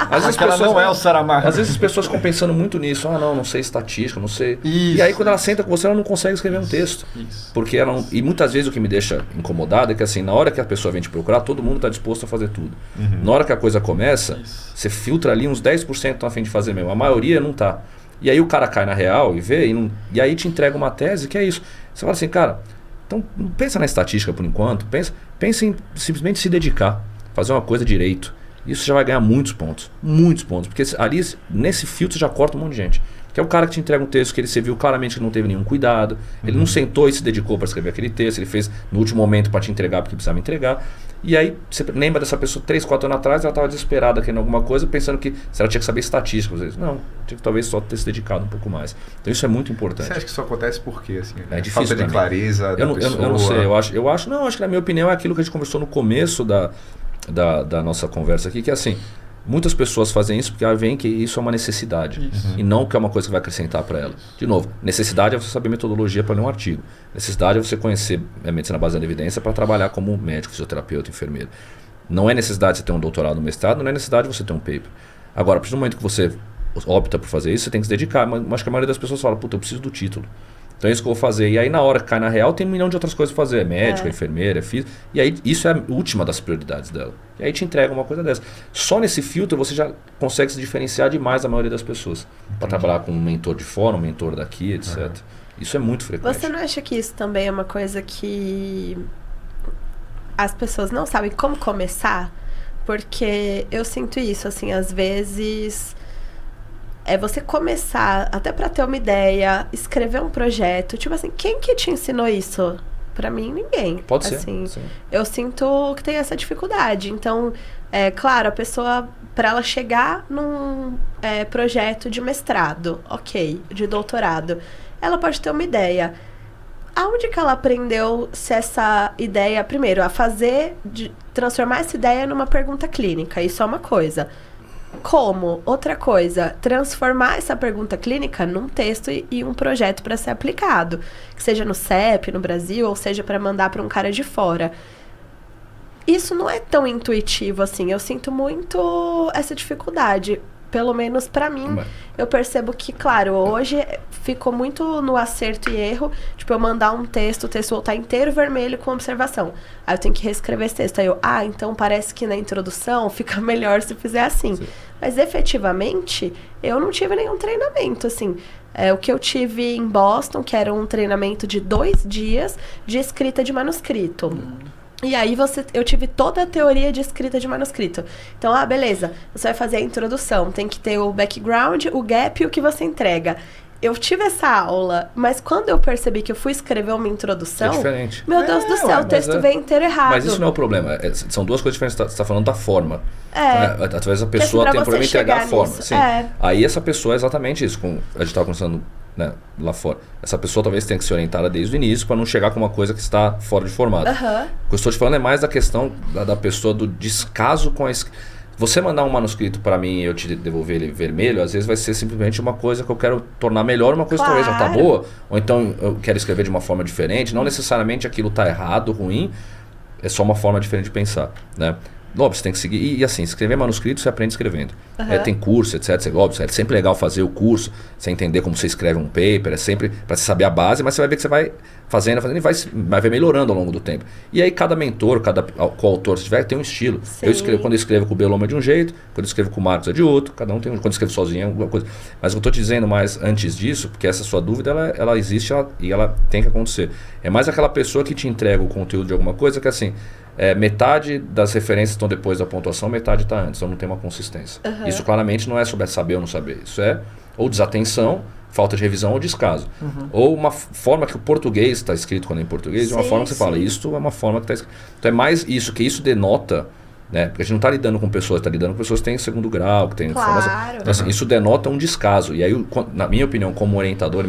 Às vezes ela não é o Saramago. Às vezes as pessoas ficam pensando muito nisso. Não sei estatística, não sei. E aí quando ela senta com você, ela não consegue escrever um texto. Porque ela não... E muitas vezes o que me deixa incomodado é que assim, na hora que a pessoa vem te procurar, todo mundo está disposto a fazer tudo. Na hora que a coisa começa, você filtra ali uns 10% estão a fim de fazer mesmo. A maioria não está. E aí o cara cai na real e vê, e aí te entrega uma tese que é isso. Você fala assim, cara, então não pensa na estatística por enquanto, pensa em simplesmente se dedicar, fazer uma coisa direito. Isso já vai ganhar muitos pontos, porque ali nesse filtro você já corta um monte de gente. Que é o cara que te entrega um texto que você viu claramente que não teve nenhum cuidado, ele não sentou e se dedicou para escrever aquele texto, ele fez no último momento para te entregar porque precisava entregar. E aí você lembra dessa pessoa 3, 4 anos atrás, ela estava desesperada querendo alguma coisa, pensando que se ela tinha que saber estatística, às vezes. Não, tinha que talvez só ter se dedicado um pouco mais. Então isso é muito importante. Você acha que isso acontece por quê? Assim, é difícil. Falta de clareza da pessoa? Eu não sei, acho que na minha opinião é aquilo que a gente conversou no começo da nossa conversa aqui, que é assim, muitas pessoas fazem isso porque veem que isso é uma necessidade e não que é uma coisa que vai acrescentar para ela. De novo, necessidade é você saber metodologia para ler um artigo. Necessidade é você conhecer a medicina baseada em evidência para trabalhar como médico, fisioterapeuta, enfermeiro. Não é necessidade você ter um doutorado, um mestrado, não é necessidade você ter um paper. Agora, a partir do momento que você opta por fazer isso, você tem que se dedicar. Mas acho que a maioria das pessoas fala, puta, eu preciso do título. Então é isso que eu vou fazer. E aí na hora que cai na real, tem 1 milhão de outras coisas para fazer. É médico, é enfermeira, é físico. E aí isso é a última das prioridades dela. E aí te entrega uma coisa dessa. Só nesse filtro você já consegue se diferenciar demais da maioria das pessoas. Para trabalhar com um mentor de fora, um mentor daqui, etc. Isso é muito frequente. Você não acha que isso também é uma coisa que as pessoas não sabem como começar? Porque eu sinto isso, assim, às vezes... É você começar, até pra ter uma ideia, escrever um projeto. Tipo assim, quem que te ensinou isso? Pra mim, ninguém. Pode assim, ser. Sim. Eu sinto que tem essa dificuldade. Então, claro, a pessoa, pra ela chegar num projeto de mestrado, ok, de doutorado, ela pode ter uma ideia. Aonde que ela aprendeu se essa ideia, primeiro, transformar essa ideia numa pergunta clínica? Isso é uma coisa. Como? Outra coisa, transformar essa pergunta clínica num texto e um projeto para ser aplicado. Que seja no CEP, no Brasil, ou seja para mandar para um cara de fora. isso não é tão intuitivo assim. Eu sinto muito essa dificuldade. Pelo menos pra mim, eu percebo que, claro, hoje ficou muito no acerto e erro. Tipo, eu mandar um texto, o texto voltar inteiro vermelho com observação. Aí eu tenho que reescrever esse texto. Aí eu, então parece que na introdução fica melhor se fizer assim. Sim. Mas efetivamente, eu não tive nenhum treinamento, assim. O que eu tive em Boston, que era um treinamento de 2 dias de escrita de manuscrito. E aí eu tive toda a teoria de escrita de manuscrito. Então, beleza, você vai fazer a introdução, tem que ter o background, o gap e o que você entrega. Eu tive essa aula, mas quando eu percebi que eu fui escrever uma introdução... É diferente. Meu Deus do céu, o texto veio inteiro errado. Mas isso não é o problema. São 2 coisas diferentes. Você está falando da forma. Talvez a pessoa tenha um problema em entregar a forma. Sim. Aí essa pessoa é exatamente isso. A gente estava conversando, né, lá fora. Essa pessoa talvez tenha que ser orientada desde o início para não chegar com uma coisa que está fora de formato. O que eu estou te falando é mais da questão da pessoa do descaso com a... Você mandar um manuscrito para mim e eu te devolver ele vermelho, às vezes vai ser simplesmente uma coisa que eu quero tornar melhor, uma coisa que talvez já tá boa, ou então eu quero escrever de uma forma diferente. Não necessariamente aquilo tá errado, ruim, é só uma forma diferente de pensar, né? Óbvio, você tem que seguir. E assim, escrever manuscrito você aprende escrevendo. Tem curso, etc. Óbvio, é sempre legal fazer o curso, você entender como você escreve um paper, é sempre para você saber a base, mas você vai ver que você vai fazendo e vai ver melhorando ao longo do tempo. E aí cada mentor, cada coautor, se tiver, tem um estilo. Quando eu escrevo com o Bellomo é de um jeito, quando eu escrevo com o Marcos é de outro, cada um tem um. Quando eu escrevo sozinho é alguma coisa. Mas eu estou te dizendo mais antes disso, porque essa sua dúvida, ela existe e ela tem que acontecer. É mais aquela pessoa que te entrega o conteúdo de alguma coisa que assim... metade das referências estão depois da pontuação, metade está antes, então não tem uma consistência. Isso claramente não é sobre saber ou não saber, isso é ou desatenção, falta de revisão ou descaso. Ou uma forma que o português está escrito quando é em português, de uma forma que você fala, isto é uma forma que está escrito. Então é mais isso, que isso denota, né? Porque a gente não está lidando com pessoas, está lidando com pessoas que têm segundo grau, que têm formação. Então, assim, isso denota um descaso. E aí, na minha opinião, como orientador,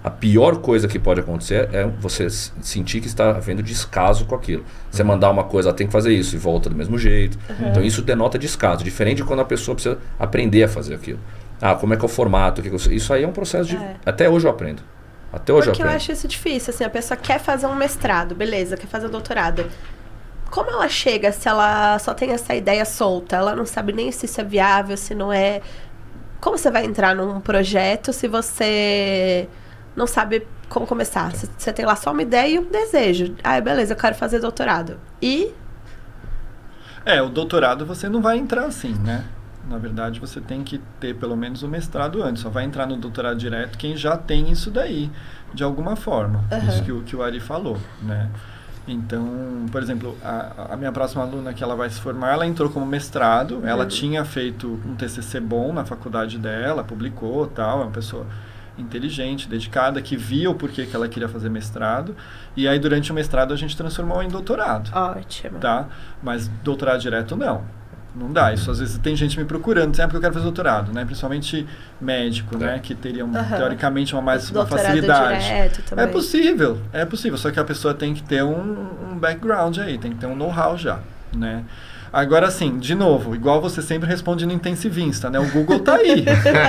a pior coisa que pode acontecer é você sentir que está havendo descaso com aquilo. Você mandar uma coisa, ela tem que fazer isso e volta do mesmo jeito. Então isso denota descaso, diferente de quando a pessoa precisa aprender a fazer aquilo. Como é que é o formato? Isso aí é um processo de... Até hoje eu aprendo. Porque eu acho isso difícil, assim, a pessoa quer fazer um mestrado, beleza, quer fazer um doutorado. Como ela chega se ela só tem essa ideia solta? Ela não sabe nem se isso é viável, se não é. Como você vai entrar num projeto se você não sabe como começar? Você tem lá só uma ideia e um desejo. Beleza, eu quero fazer doutorado. E? O doutorado você não vai entrar assim, né? Na verdade, você tem que ter pelo menos o mestrado antes. Só vai entrar no doutorado direto quem já tem isso daí, de alguma forma. Isso que o Ari falou, né? Então, por exemplo, a minha próxima aluna que ela vai se formar, ela entrou como mestrado, ela tinha feito um TCC bom na faculdade dela, publicou, tal, é uma pessoa inteligente, dedicada, que via o porquê que ela queria fazer mestrado, e aí durante o mestrado a gente transformou em doutorado. Ótimo. Tá? Mas doutorado direto não dá. Isso às vezes tem gente me procurando, sempre que eu quero fazer doutorado, né? Principalmente médico, né? Que teria teoricamente uma facilidade. Direto também. É possível, só que a pessoa tem que ter um background aí, tem que ter um know-how já, né? Agora sim, de novo, igual você sempre responde no intensivista, né? O Google tá aí.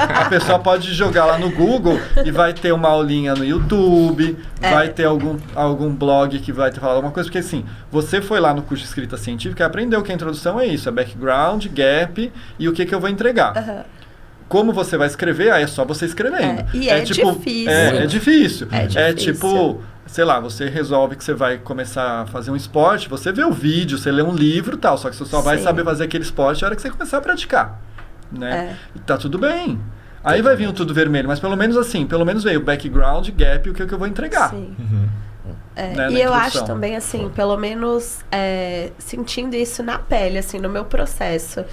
A pessoa pode jogar lá no Google e vai ter uma aulinha no YouTube, vai ter algum blog que vai te falar alguma coisa, porque assim, você foi lá no curso de escrita científica e aprendeu que a introdução é isso, é background, gap e o que eu vou entregar. Como você vai escrever, aí é só você escrevendo. Difícil. É difícil. É tipo... Sei lá, você resolve que você vai começar a fazer um esporte, você vê o vídeo, você lê um livro e tal, só que você só vai saber fazer aquele esporte na hora que você começar a praticar, né? E tá tudo bem. Aí vai vir tudo vermelho, mas pelo menos veio o background, gap e o que eu vou entregar. Sim. Né, e eu acho também, assim, pelo menos sentindo isso na pele, assim, no meu processo,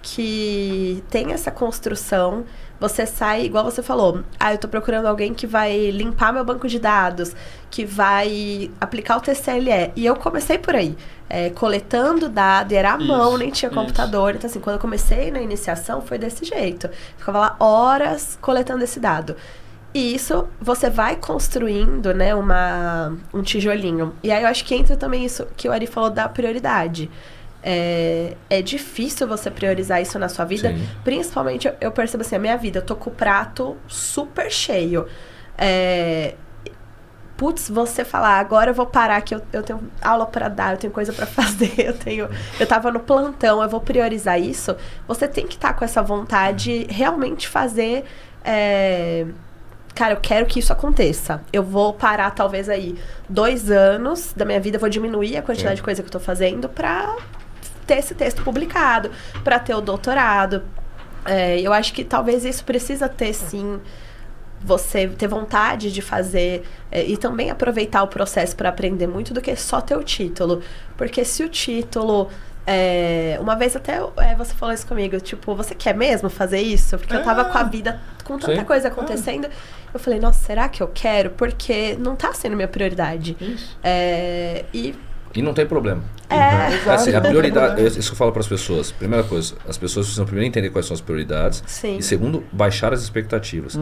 que tem essa construção. Você sai, igual você falou, eu tô procurando alguém que vai limpar meu banco de dados, que vai aplicar o TCLE. E eu comecei por aí, coletando dado, e era à mão, nem tinha computador. Então, assim, quando eu comecei na iniciação, foi desse jeito. Ficava lá horas coletando esse dado. E isso, você vai construindo, né, um tijolinho. E aí, eu acho que entra também isso que o Ari falou da prioridade. É difícil você priorizar isso na sua vida. Sim. Principalmente, eu percebo assim, a minha vida, eu tô com o prato super cheio. putz, você falar, agora eu vou parar que eu tenho aula para dar, eu tenho coisa para fazer, eu tava no plantão, eu vou priorizar isso. Você tem que estar com essa vontade de realmente fazer, cara, eu quero que isso aconteça. Eu vou parar talvez aí 2 anos da minha vida, vou diminuir a quantidade de coisa que eu tô fazendo pra ter esse texto publicado, pra ter o doutorado. Eu acho que talvez isso precisa ter, sim, você ter vontade de fazer e também aproveitar o processo para aprender muito do que só ter o título. Porque se o título... uma vez até você falou isso comigo, tipo, você quer mesmo fazer isso? Porque eu tava com a vida, com tanta coisa acontecendo. Eu falei, nossa, será que eu quero? Porque não tá sendo minha prioridade. Isso. E não tem problema. Assim, a prioridade, isso que eu falo para as pessoas. Primeira coisa, as pessoas precisam primeiro entender quais são as prioridades. Sim. E segundo, baixar as expectativas.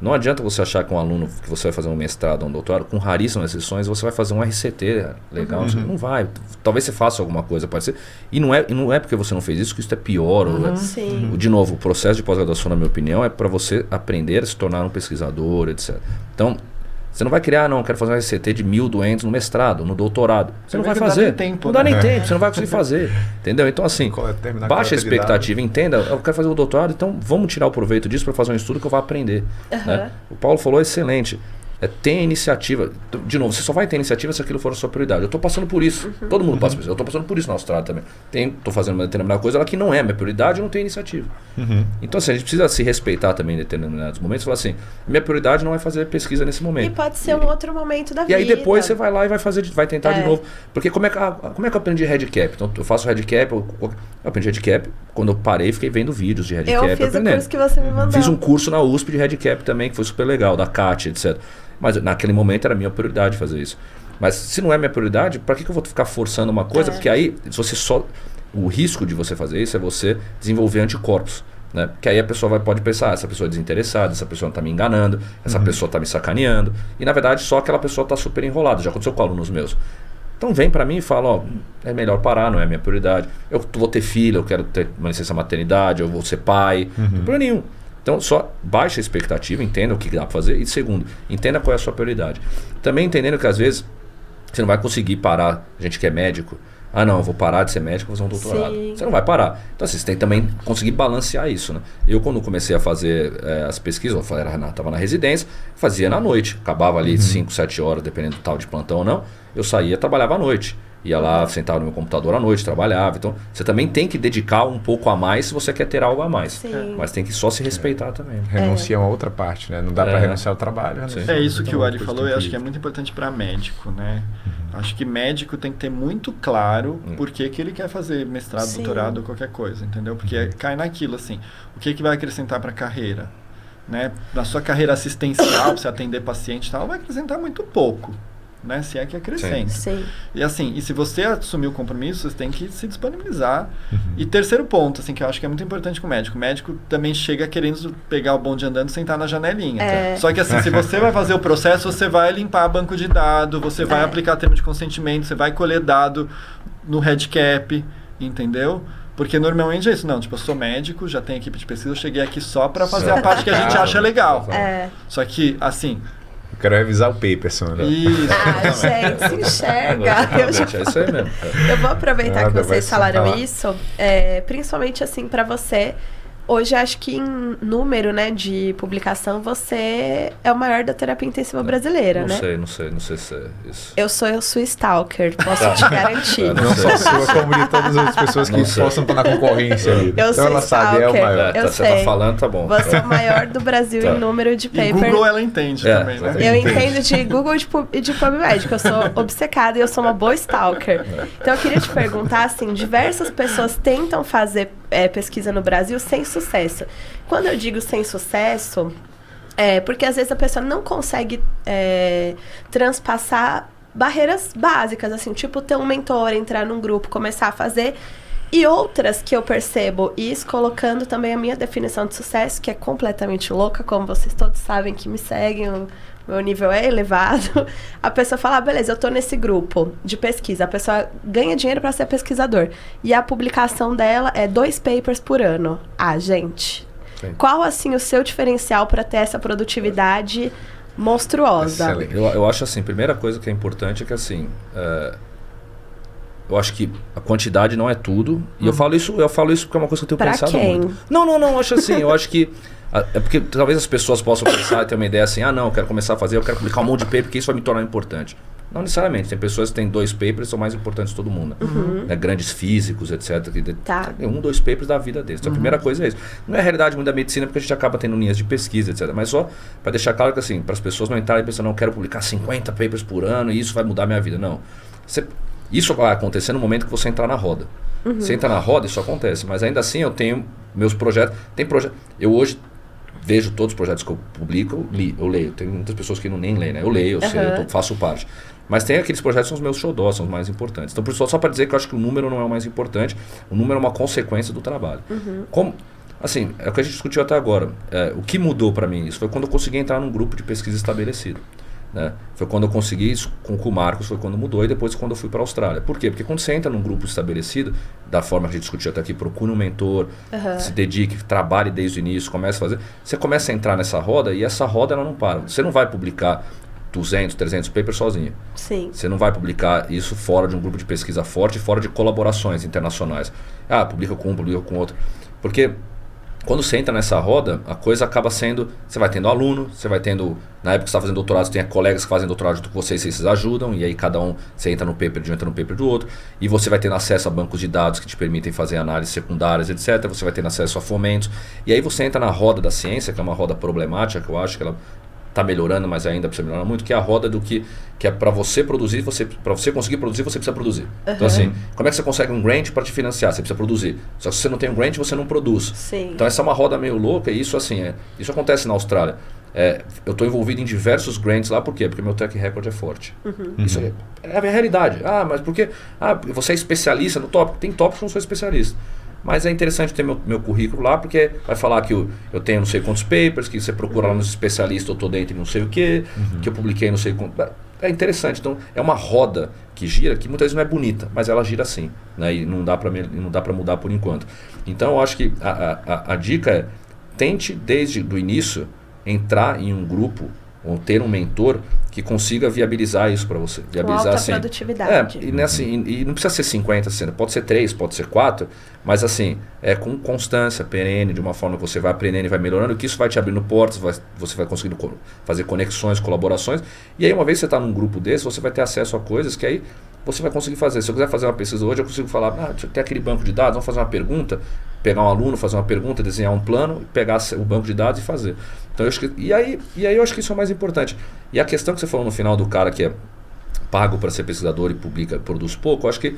Não adianta você achar que um aluno que você vai fazer um mestrado ou um doutorado, com raríssimas exceções, você vai fazer um RCT legal. Não vai. Talvez você faça alguma coisa, pode ser. E não é porque você não fez isso que isso é pior. Sim. De novo, o processo de pós-graduação, na minha opinião, é para você aprender a se tornar um pesquisador, etc. Então, você não vai criar, não, quero fazer um RCT de 1000 doentes no mestrado, no doutorado. Você não vai fazer. Não dá nem tempo, você não vai conseguir fazer. Entendeu? Então, assim, baixa a expectativa, entenda, eu quero fazer o doutorado, então vamos tirar o proveito disso para fazer um estudo que eu vou aprender. Né? O Paulo falou excelente. Tem iniciativa. De novo, você só vai ter iniciativa se aquilo for a sua prioridade. Eu estou passando por isso. Todo mundo passa por isso. Eu estou passando por isso na Austrália também. Estou fazendo uma determinada coisa, ela que não é minha prioridade, eu não tenho iniciativa. Então, assim, a gente precisa se respeitar também em determinados momentos. Falar assim, minha prioridade não é fazer pesquisa nesse momento. E pode ser um outro momento da vida. E aí depois você vai lá e vai tentar de novo. Porque como é que eu aprendi Redcap? Então, eu faço Redcap, eu aprendi Redcap. Quando eu parei, fiquei vendo vídeos de Redcap. Eu fiz o curso que você me mandou. Fiz um curso na USP de Redcap também, que foi super legal, da CAT, etc. Mas naquele momento era minha prioridade fazer isso. Mas se não é minha prioridade, para que eu vou ficar forçando uma coisa? Porque aí, se você o risco de você fazer isso é você desenvolver anticorpos. Né? Porque aí a pessoa pode pensar, essa pessoa é desinteressada, essa pessoa está me enganando, essa pessoa está me sacaneando. E na verdade só aquela pessoa está super enrolada. Já aconteceu com alunos meus. Então vem para mim e fala, é melhor parar, não é minha prioridade. Eu vou ter filho, eu quero ter uma licença maternidade, eu vou ser pai. Não tem problema nenhum. Então, só baixa a expectativa, entenda o que dá para fazer. E segundo, entenda qual é a sua prioridade. Também entendendo que às vezes você não vai conseguir parar, a gente que é médico, não, eu vou parar de ser médico e fazer um doutorado. Sim. Você não vai parar. Então, assim, você tem que também conseguir balancear isso. Né? Eu, quando comecei a fazer as pesquisas, eu estava na residência, fazia na noite. Acabava ali 5, 7 horas, dependendo do tal de plantão ou não. Eu saía, trabalhava à noite. Ia lá, sentava no meu computador à noite, trabalhava. Então, você também tem que dedicar um pouco a mais se você quer ter algo a mais. Sim. Mas tem que só se respeitar também. Renuncia a uma outra parte, né? Não dá para renunciar ao trabalho. É isso que o Ari falou, eu acho que é muito importante para médico, né? Acho que médico tem que ter muito claro por que ele quer fazer mestrado, doutorado ou qualquer coisa, entendeu? Porque cai naquilo, assim, o que vai acrescentar para a carreira? Né? Na sua carreira assistencial, para você atender paciente e tal, vai acrescentar muito pouco. Né? Se é que acrescenta. Sim. E assim, e se você assumir o compromisso, você tem que se disponibilizar. E terceiro ponto, assim, que eu acho que é muito importante com o médico. O médico também chega querendo pegar o bonde andando e sentar na janelinha. Só que assim, se você vai fazer o processo, você vai limpar banco de dados, você vai aplicar termo de consentimento, você vai colher dado no Redcap, entendeu? Porque normalmente é isso, não, tipo, eu sou médico, já tenho equipe de pesquisa, eu cheguei aqui só para fazer a parte que a gente acha legal. Só que, assim... Eu quero revisar o paper, Sandra. Isso. Gente, se enxerga. É isso aí mesmo. Eu vou aproveitar que vocês falaram isso, principalmente assim, para você. Hoje, acho que em número, né, de publicação, você é o maior da terapia intensiva brasileira, né? Não sei se é isso. Eu sou stalker, posso te garantir. Não só sua, como de todas as pessoas que possam estar na concorrência ali. Eu sou ela sabe, é o maior. Você tá falando, tá bom. Você é o maior do Brasil em número de papers. E Google ela entende também, né? Eu entendo de Google e de PubMed, que eu sou obcecada e eu sou uma boa stalker. Então eu queria te perguntar, assim, diversas pessoas tentam fazer pesquisa no Brasil sem sucesso. Quando eu digo sem sucesso, porque às vezes a pessoa não consegue transpassar barreiras básicas, assim, tipo ter um mentor, entrar num grupo, começar a fazer. E outras que eu percebo, isso colocando também a minha definição de sucesso, que é completamente louca, como vocês todos sabem que me seguem, o meu nível é elevado. A pessoa fala, beleza, eu tô nesse grupo de pesquisa. A pessoa ganha dinheiro para ser pesquisador. E a publicação dela é 2 papers por ano. Gente, qual, assim, o seu diferencial para ter essa produtividade monstruosa. Eu acho assim, primeira coisa que é importante é que assim, eu acho que a quantidade não é tudo. E eu falo isso porque é uma coisa que eu tenho pensado muito. Não, eu acho assim, eu acho que é porque talvez as pessoas possam pensar e ter uma ideia assim, não, eu quero começar a fazer, eu quero publicar um monte de paper, porque isso vai me tornar importante. Não necessariamente, tem pessoas que têm 2 papers, são mais importantes de todo mundo. Né? Grandes físicos, etc. Tá. 1, 2 papers da vida deles. Então a primeira coisa é isso. Não é a realidade muito da medicina, porque a gente acaba tendo linhas de pesquisa, etc. Mas só para deixar claro que assim, para as pessoas não entrarem pensando, não, eu quero publicar 50 papers por ano e isso vai mudar a minha vida. Não. Isso vai acontecer no momento que você entrar na roda. Você entra na roda, isso acontece. Mas ainda assim eu tenho meus projetos. Eu hoje vejo todos os projetos que eu publico, eu leio. Tem muitas pessoas que nem leem, né? Eu leio, eu sei, eu faço parte. Mas tem aqueles projetos que são os meus xodós, são os mais importantes. Então, só para dizer que eu acho que o número não é o mais importante, o número é uma consequência do trabalho. Assim, é o que a gente discutiu até agora. O que mudou para mim isso foi quando eu consegui entrar num grupo de pesquisa estabelecido. Né? Foi quando eu consegui isso com o Marcos, foi quando mudou, e depois quando eu fui para a Austrália. Por quê? Porque quando você entra num grupo estabelecido, da forma que a gente discutiu até aqui, procure um mentor, se dedique, trabalhe desde o início, comece a fazer. Você começa a entrar nessa roda e essa roda ela não para. Você não vai publicar 200, 300 papers sozinho. Sim. Você não vai publicar isso fora de um grupo de pesquisa forte, fora de colaborações internacionais. Publica com um, publica com outro. Porque quando você entra nessa roda, a coisa acaba sendo... Você vai tendo aluno, você vai tendo... Na época que você está fazendo doutorado, você tem colegas que fazem doutorado junto com vocês, vocês ajudam, e aí cada um, você entra no paper de um, entra no paper do outro, e você vai tendo acesso a bancos de dados que te permitem fazer análises secundárias, etc. Você vai tendo acesso a fomentos, e aí você entra na roda da ciência, que é uma roda problemática, que eu acho que ela está melhorando, mas ainda precisa melhorar muito, que é a roda do que é para você produzir, para você conseguir produzir, você precisa produzir. Então assim, como é que você consegue um grant para te financiar? Você precisa produzir. Só que se você não tem um grant, você não produz. Sim. Então essa é uma roda meio louca, e isso assim, isso acontece na Austrália. Eu estou envolvido em diversos grants lá, por quê? Porque meu track record é forte. Isso é a minha realidade. Mas por quê? Você é especialista no tópico? Tem tópicos que eu não sou especialista. Mas é interessante ter meu currículo lá, porque vai falar que eu tenho não sei quantos papers, que você procura lá nos especialistas, eu estou dentro de não sei o quê, que eu publiquei não sei quanto. É interessante. Então, é uma roda que gira, que muitas vezes não é bonita, mas ela gira assim. Né? E não dá para mudar por enquanto. Então, eu acho que a dica é, tente desde o início entrar em um grupo, ou ter um mentor que consiga viabilizar isso para você. Viabilizar alta produtividade. E não precisa ser 50, 60, pode ser 3, pode ser 4, mas assim, com constância, perene, de uma forma que você vai aprendendo e vai melhorando, que isso vai te abrindo portas, você vai conseguindo fazer conexões, colaborações, e aí uma vez que você está num grupo desse, você vai ter acesso a coisas que aí você vai conseguir fazer. Se eu quiser fazer uma pesquisa hoje, eu consigo falar, tem aquele banco de dados, vamos fazer uma pergunta, pegar um aluno, fazer uma pergunta, desenhar um plano, pegar o banco de dados e fazer. Então, eu acho que, e aí eu acho que isso é o mais importante. E a questão que você falou no final do cara que é pago para ser pesquisador e produz pouco, eu acho que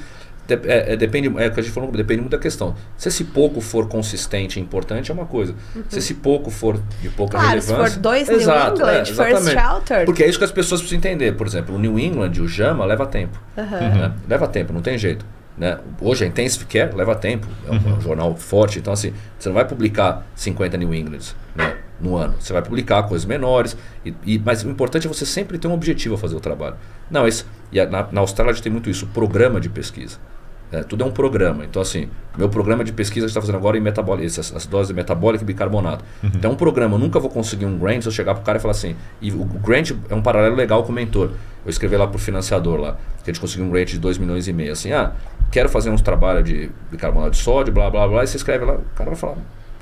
depende, o que a gente falou, depende muito da questão. Se esse pouco for consistente e importante, é uma coisa. Se esse pouco for de pouca relevância... se for 2 New England, First Shelter... Porque é isso que as pessoas precisam entender. Por exemplo, o New England, o JAMA, leva tempo. Né? Leva tempo, não tem jeito. Né? Hoje a Intensive Care leva tempo. É um jornal forte. Então, assim, você não vai publicar 50 New Englands, né, no ano. Você vai publicar coisas menores. Mas o importante é você sempre ter um objetivo a fazer o trabalho. Na Austrália a gente tem muito isso, programa de pesquisa. Tudo é um programa. Então, assim, meu programa de pesquisa que está fazendo agora em metabólico, as doses de metabólico e bicarbonato. Então, é um programa. Eu nunca vou conseguir um grant se eu chegar para o cara e falar assim. E o grant é um paralelo legal com o mentor. Eu escrevi lá para o financiador lá, que a gente conseguiu um grant de 2,5 milhões. Assim, quero fazer uns trabalhos de bicarbonato de sódio, blá, blá, blá. E você escreve lá, o cara vai falar,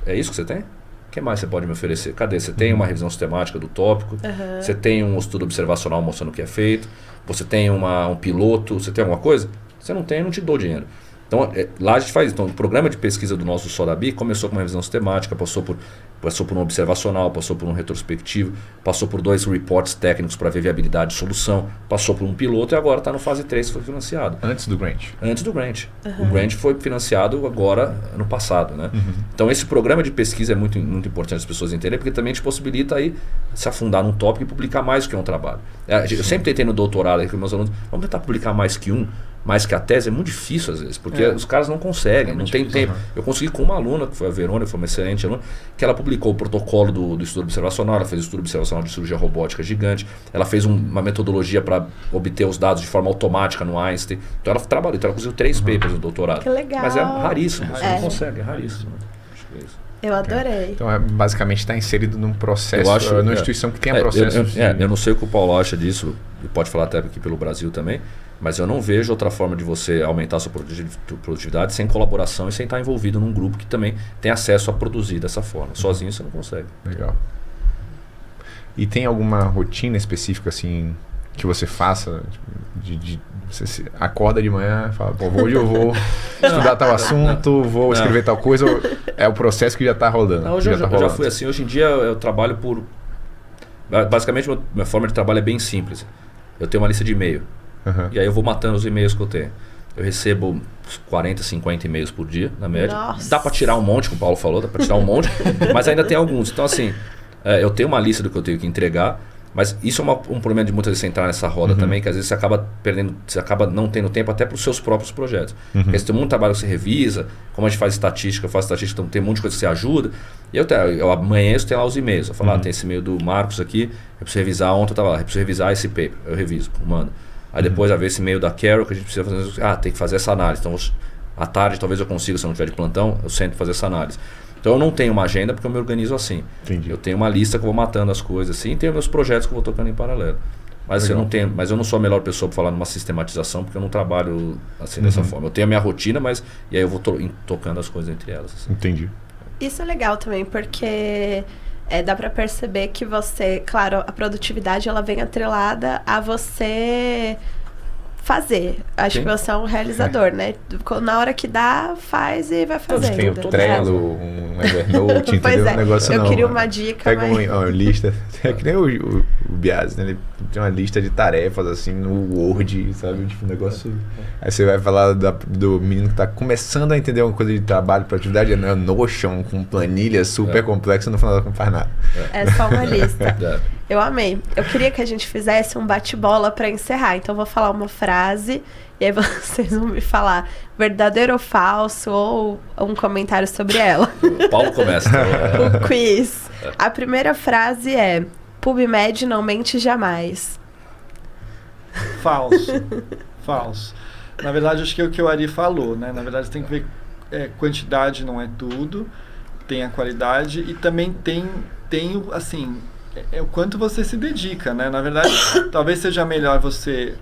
é isso que você tem? O que mais você pode me oferecer? Cadê? Você tem uma revisão sistemática do tópico, você tem um estudo observacional mostrando o que é feito, você tem um piloto, você tem alguma coisa? Você não tem, eu não te dou dinheiro. Então, lá a gente faz. Então, o programa de pesquisa do nosso Sodabi começou com uma revisão sistemática, passou por um observacional, passou por um retrospectivo, passou por 2 reports técnicos para ver viabilidade de solução, passou por um piloto e agora está no fase 3 que foi financiado. Antes do grant? Antes do grant. O grant foi financiado agora, ano passado. Né? Então, esse programa de pesquisa é muito, muito importante as pessoas entenderem, porque também te possibilita aí se afundar num tópico e publicar mais do que um trabalho. Eu sempre tentei no doutorado aí com meus alunos, vamos tentar publicar mais que a tese. É muito difícil às vezes, porque os caras não conseguem, não tem tempo. Eu consegui com uma aluna, que foi a Verônica, que foi uma excelente aluna, que ela publicou o protocolo do estudo observacional, ela fez o estudo observacional de cirurgia robótica gigante, ela fez uma metodologia para obter os dados de forma automática no Einstein. Então ela trabalhou, ela conseguiu 3 papers no doutorado. Que legal. Mas é raríssimo, você não consegue, é raríssimo. Acho que é isso. Eu adorei. Então, basicamente, está inserido num processo, numa instituição que tenha processos. Eu não sei o que o Paulo acha disso, e pode falar até aqui pelo Brasil também, mas eu não vejo outra forma de você aumentar a sua produtividade sem colaboração e sem estar envolvido num grupo que também tem acesso a produzir dessa forma. Sozinho você não consegue. Legal. E tem alguma rotina específica, assim, que você faça? Você se acorda de manhã e fala, pô, hoje eu vou estudar tal assunto, vou escrever tal coisa, ou é o processo que já está rodando? Não, eu já fui assim. Hoje em dia eu trabalho por... Basicamente, minha forma de trabalho é bem simples. Eu tenho uma lista de e-mail. E aí eu vou matando os e-mails que eu tenho. Eu recebo 40, 50 e-mails por dia, na média. Nossa. Dá para tirar um monte, como o Paulo falou, dá para tirar um monte, mas ainda tem alguns. Então, assim, eu tenho uma lista do que eu tenho que entregar, mas isso é um problema de muitas vezes você entrar nessa roda também, que às vezes você acaba perdendo, você acaba não tendo tempo até para os seus próprios projetos. Porque você tem muito trabalho que você revisa, como a gente faz estatística, eu faço estatística, então tem um monte de coisa que você ajuda. E eu amanhã tenho lá os e-mails. Eu falo, tem esse e-mail do Marcos aqui, eu preciso revisar, ontem eu estava lá, eu preciso revisar esse paper, eu reviso, mando. Aí depois vai ver esse e-mail da Carol que a gente precisa fazer. Tem que fazer essa análise. Então, à tarde talvez eu consiga, se eu não tiver de plantão, eu sento fazer essa análise. Então eu não tenho uma agenda porque eu me organizo assim. Entendi. Eu tenho uma lista que eu vou matando as coisas assim, e tenho meus projetos que eu vou tocando em paralelo. Mas eu não sou a melhor pessoa para falar numa sistematização, porque eu não trabalho assim dessa forma. Eu tenho a minha rotina, mas e aí eu vou tocando as coisas entre elas. Assim. Entendi. Isso é legal também, porque dá pra perceber que você, claro, a produtividade ela vem atrelada a você fazer. Acho que você é um realizador, né? Na hora que dá, faz e vai fazendo. Tem um Trello, um Evernote, pois entendeu? Um negócio eu não. queria uma dica, Pega mas... uma lista, é que nem o Biasi, né? Ele tem uma lista de tarefas, assim, no Word, sabe? Tipo, um negócio... Aí você vai falar do menino que tá começando a entender uma coisa de trabalho, produtividade, é Notion, com planilha super complexa, no final não faz nada. É só uma lista. Eu amei. Eu queria que a gente fizesse um bate-bola para encerrar. Então, eu vou falar uma frase e aí vocês vão me falar verdadeiro ou falso ou um comentário sobre ela. O Paulo começa. O quiz. A primeira frase é: PubMed não mente jamais. Falso. Falso. Na verdade, acho que é o que o Ari falou, né? Na verdade, você tem que ver quantidade não é tudo, tem a qualidade e também tem assim... É o quanto você se dedica, né? Na verdade, talvez seja melhor você...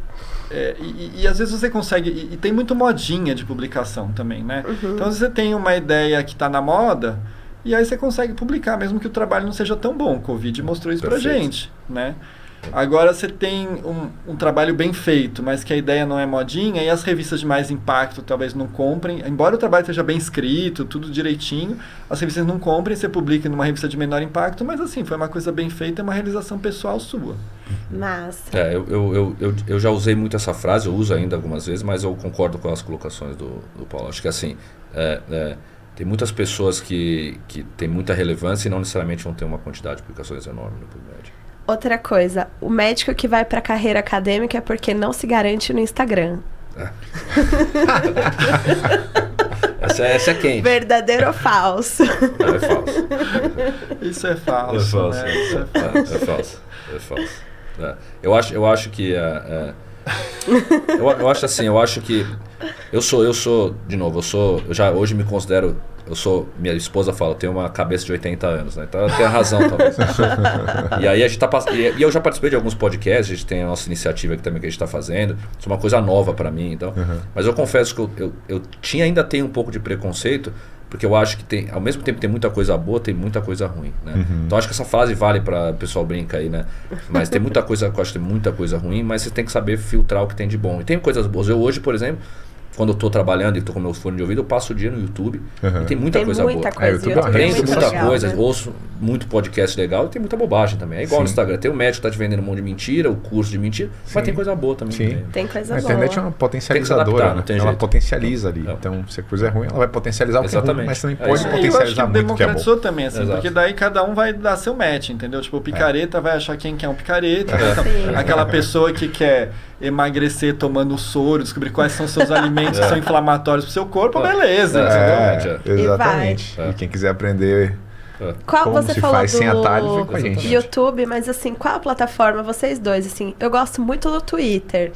E às vezes você consegue... E tem muito modinha de publicação também, né? Então, você tem uma ideia que está na moda, e aí você consegue publicar, mesmo que o trabalho não seja tão bom. O Covid mostrou isso pra gente, né? Agora você tem um trabalho bem feito, mas que a ideia não é modinha, e as revistas de mais impacto talvez não comprem. Embora o trabalho esteja bem escrito, tudo direitinho, as revistas não comprem, você publica numa revista de menor impacto, mas assim, foi uma coisa bem feita, é uma realização pessoal sua. Massa. Eu já usei muito essa frase, eu uso ainda algumas vezes, mas eu concordo com as colocações do Paulo. Acho que assim, tem muitas pessoas que têm muita relevância e não necessariamente vão ter uma quantidade de publicações enorme no PubMed. Outra coisa, o médico que vai para a carreira acadêmica é porque não se garante no Instagram. Essa é quente. Verdadeiro ou falso? É falso. Isso é falso. É falso. Eu acho que eu acho assim, eu acho que eu sou, de novo, eu já hoje me considero, minha esposa fala, eu tenho uma cabeça de 80 anos, né? Então ela tem razão, talvez. E aí a gente e eu já participei de alguns podcasts, a gente tem a nossa iniciativa aqui também que a gente está fazendo, isso é uma coisa nova para mim, então. Mas eu confesso que eu ainda tenho um pouco de preconceito, porque eu acho que ao mesmo tempo tem muita coisa boa, tem muita coisa ruim, né? Então acho que essa frase vale para o pessoal brinca aí, né? Mas tem muita coisa, eu acho que tem muita coisa ruim, mas você tem que saber filtrar o que tem de bom. E tem coisas boas. Eu hoje, por exemplo, quando eu estou trabalhando e estou com meu fone de ouvido, eu passo o dia no YouTube e tem muita coisa boa. Aprendo muita coisa, né? Ouço muito podcast legal e tem muita bobagem também. É igual no Instagram, tem um médico que está te vendendo um monte de mentira, o curso de mentira, mas tem coisa boa também. Tem coisa boa. A internet é uma potencializadora, adaptar, né? Ela potencializa ali. Então, se a coisa é ruim, ela vai potencializar o que é ruim, mas também pode potencializar muito o que é bom. Democratizou também, assim, porque daí cada um vai dar seu match, entendeu? Tipo, o picareta vai achar quem quer um picareta, aquela pessoa que quer emagrecer tomando soro, descobrir quais são seus alimentos que são inflamatórios pro seu corpo, beleza. Exatamente. E quem quiser aprender como você se falou faz sem atalho, vem com a gente. YouTube, mas assim, qual a plataforma, vocês dois, assim, eu gosto muito do Twitter.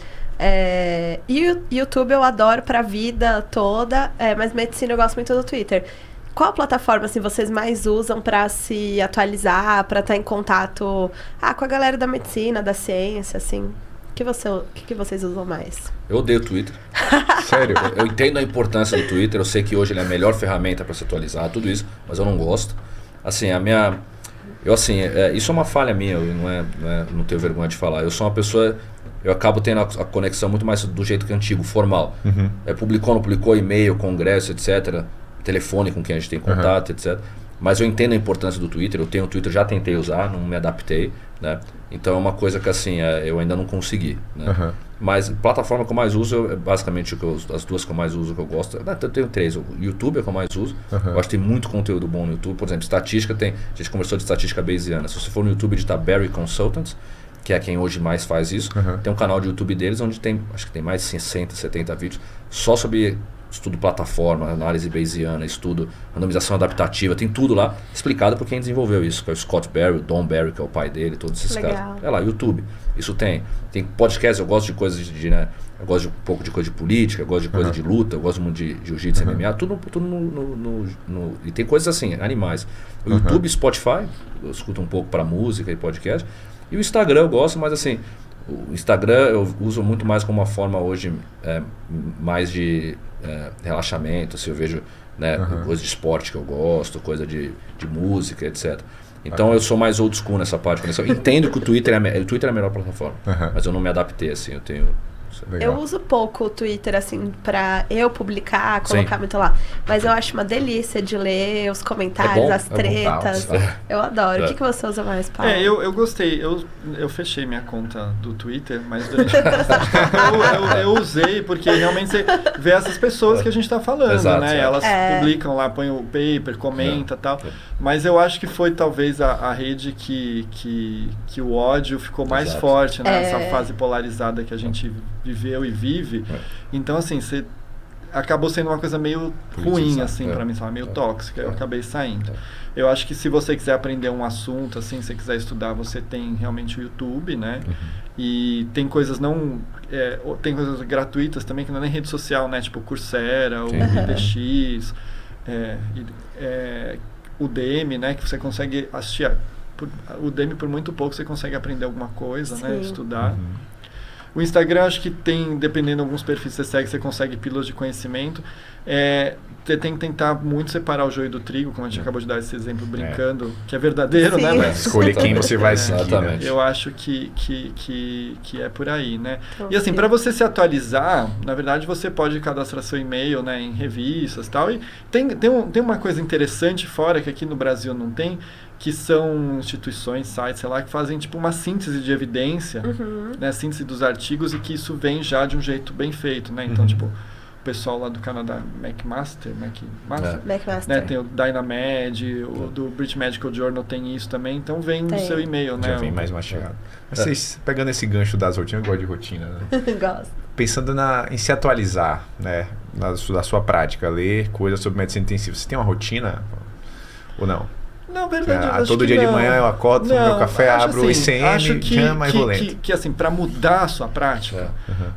E YouTube eu adoro pra vida toda, mas medicina eu gosto muito do Twitter. qual plataforma assim, vocês mais usam para se atualizar, para estar em contato com a galera da medicina, da ciência, assim? O que vocês usam mais? Eu odeio o Twitter. Sério? Eu entendo a importância do Twitter, eu sei que hoje ele é a melhor ferramenta para se atualizar, tudo isso, mas eu não gosto. Assim, isso é uma falha minha, não tenho vergonha de falar. Eu sou uma pessoa, eu acabo tendo a conexão muito mais do jeito que antigo, formal. Publicou, não publicou, e-mail, congresso, etc. Telefone com quem a gente tem contato, etc. Mas eu entendo a importância do Twitter, eu tenho o Twitter, já tentei usar, não me adaptei, né? Então é uma coisa que assim, eu ainda não consegui, né? Mas a plataforma que eu mais uso, basicamente as duas que eu mais uso, que eu gosto, eu tenho 3, o YouTube é o que eu mais uso, eu acho que tem muito conteúdo bom no YouTube, por exemplo, estatística a gente conversou de estatística bayesiana, se você for no YouTube digitar Barry Consultants, que é quem hoje mais faz isso, tem um canal de YouTube deles onde acho que tem mais de 60, 70 vídeos só sobre estudo plataforma, análise bayesiana, estudo randomização adaptativa, tem tudo lá explicado por quem desenvolveu isso, que é o Scott Barry, o Don Barry, que é o pai dele, todos esses caras. É lá, YouTube. Isso tem podcast, eu gosto de coisas né? Eu gosto de um pouco de coisa de política, eu gosto de coisa de luta, eu gosto muito de jiu-jitsu, MMA, tudo e tem coisas assim, animais. O YouTube, Spotify, eu escuto um pouco para música e podcast. E o Instagram eu gosto, mas assim, o Instagram eu uso muito mais como uma forma hoje mais de relaxamento, assim, eu vejo coisa de esporte que eu gosto, coisa de música, etc. Então eu sou mais old school nessa parte. Eu entendo que o Twitter é a melhor plataforma, mas eu não me adaptei, assim, eu tenho... Legal. Eu uso pouco o Twitter, assim, pra eu publicar, colocar muito lá. Mas eu acho uma delícia de ler os comentários, as tretas. Eu adoro. O que você usa mais, Paulo? Eu gostei. Eu fechei minha conta do Twitter, mas durante eu usei porque realmente você vê essas pessoas que a gente está falando, exato, né? Elas publicam lá, põem o paper, comenta e tal. Mas eu acho que foi talvez a rede que o ódio ficou mais forte, né? Essa fase polarizada que a gente viveu e vive. Então, assim, você acabou sendo uma coisa meio ruim, assim, pra mim, meio tóxica. Eu acabei saindo. Eu acho que se você quiser aprender um assunto, assim, se você quiser estudar, você tem realmente o YouTube, né? E tem coisas tem coisas gratuitas também, que não é nem rede social, né? Tipo Coursera, o IDX, o Udemy, né? Que você consegue assistir. O Udemy, por muito pouco, você consegue aprender alguma coisa, né? Estudar. O Instagram, acho que tem, dependendo de alguns perfis que você segue, você consegue pílulas de conhecimento. Você tem que tentar muito separar o joio do trigo, como a gente acabou de dar esse exemplo brincando, que é verdadeiro, né? Mas, escolher quem você vai seguir. Eu acho que é por aí, né? E assim, para você se atualizar, na verdade, você pode cadastrar seu e-mail, né, em revistas e tal. E tem uma coisa interessante fora, que aqui no Brasil não tem, que são instituições, sites, sei lá, que fazem tipo uma síntese de evidência, né, síntese dos artigos, e que isso vem já de um jeito bem feito, né? Então, tipo, o pessoal lá do Canadá, McMaster, né, tem o Dynamed, o do British Medical Journal tem isso também, então vem no seu e-mail, né? Já vem mais mastigado. Vocês, pegando esse gancho das rotinas, eu gosto de rotina, né? Gosto. Pensando em se atualizar, né, da sua prática, ler coisas sobre medicina intensiva, você tem uma rotina ou não? Não, verdade. Todo dia de manhã eu acordo, tomo meu café, abro o ICM, chama e vou lendo. Que assim, para mudar a sua prática,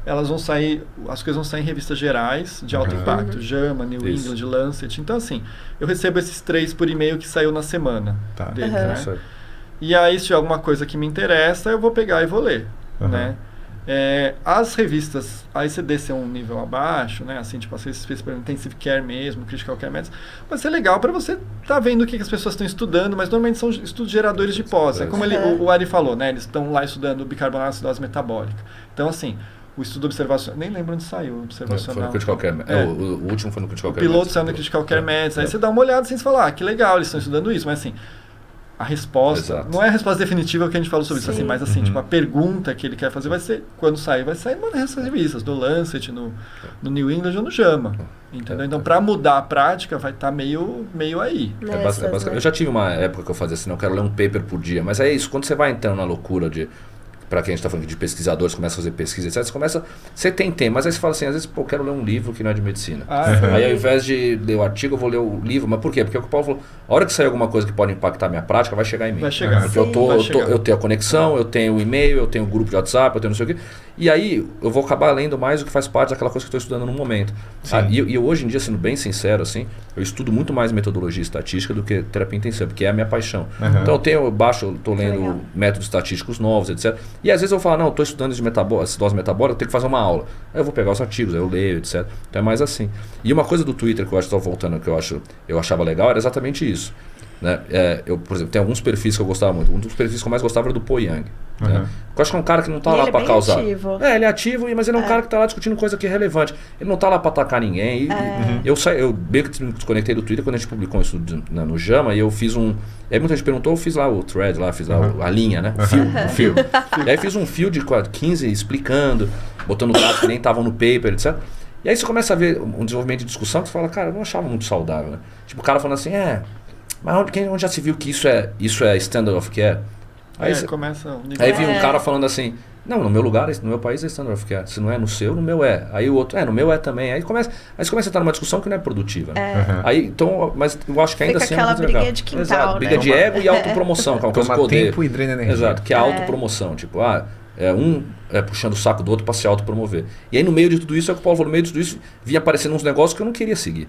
elas vão sair, as coisas vão sair em revistas gerais de alto impacto, JAMA, New England, Lancet. Então assim, eu recebo esses 3 por e-mail que saiu na semana deles, né? E aí, se tiver alguma coisa que me interessa, eu vou pegar e vou ler, né? As revistas, aí você desce um nível abaixo, né? Assim, tipo, você fez para Intensive Care mesmo, Critical Care Medicine, vai ser legal para você estar vendo o que as pessoas estão estudando, mas normalmente são estudos geradores de pós. É como o Ari falou, né? Eles estão lá estudando bicarbonato de acidose metabólica. Então, assim, o estudo observacional, nem lembro onde saiu o observacional. Foi no Critical Care o último foi no Critical Care Medicine. O piloto saiu no Critical Care Medicine. Aí você dá uma olhada assim e fala, que legal, eles estão estudando isso, mas assim, a resposta, não é a resposta definitiva que a gente falou sobre isso, assim, mas assim, tipo, a pergunta que ele quer fazer vai ser, quando sair, vai sair numa dessas revistas, no Lancet, no New England ou no JAMA, entendeu? Então, para mudar a prática, vai estar meio aí. Eu já tive uma época que eu fazia assim, eu quero ler um paper por dia, mas é isso, quando você vai entrando na loucura de para quem a gente está falando de pesquisadores, começa a fazer pesquisa, etc. Você tem tempo, mas aí você fala assim, às vezes, pô, quero ler um livro que não é de medicina. Aí ao invés de ler o artigo, eu vou ler o livro. Mas por quê? Porque o que o Paulo falou, a hora que sair alguma coisa que pode impactar a minha prática, vai chegar em mim. Vai chegar. Porque eu tenho a conexão, eu tenho o e-mail, eu tenho o grupo de WhatsApp, eu tenho não sei o quê. E aí eu vou acabar lendo mais o que faz parte daquela coisa que eu estou estudando no momento. E eu hoje em dia, sendo bem sincero, assim, eu estudo muito mais metodologia estatística do que terapia intensiva, porque é a minha paixão. Então eu estou lendo métodos estatísticos novos, etc. E às vezes eu falo, não, eu estou estudando acidose metabólica, eu tenho que fazer uma aula. Aí eu vou pegar os artigos, aí eu leio, etc. Então é mais assim. E uma coisa do Twitter que eu acho que estou voltando, que eu achava legal, era exatamente isso. Né? Eu, por exemplo, tem alguns perfis que eu gostava muito. Um dos perfis que eu mais gostava era do Po Yang. Né? Eu acho que é um cara que não está lá para causar. Ativo. Ele é ativo, mas ele é um cara que está lá discutindo coisa que é relevante. Ele não está lá para atacar ninguém. Eu meio que me desconectei do Twitter quando a gente publicou isso no Jama, e eu fiz um. E aí muita gente perguntou, eu fiz lá o thread, fiz lá a linha, né? O fio. E aí fiz um fio de 15 explicando, botando dados que nem estavam no paper, etc. E aí você começa a ver um desenvolvimento de discussão que você fala, cara, eu não achava muito saudável. Né? Tipo, o cara falando assim, mas onde já se viu que isso é standard of care? Aí vi um cara falando assim, não, no meu lugar, no meu país é standard of care. Se não é no seu, no meu é. Aí o outro, no meu é também. Aí você começa a entrar numa discussão que não é produtiva. Aí, então, mas eu acho que ainda fica assim aquela é muito briga legal. de quintal, Exato, briga de ego e autopromoção, que é uma coisa que eu odeio. Tempo e drena energia. Exato, que é a autopromoção. Tipo, um puxando o saco do outro para se autopromover. E aí no meio de tudo isso, é o que o Paulo falou, no meio de tudo isso, vinha aparecendo uns negócios que eu não queria seguir.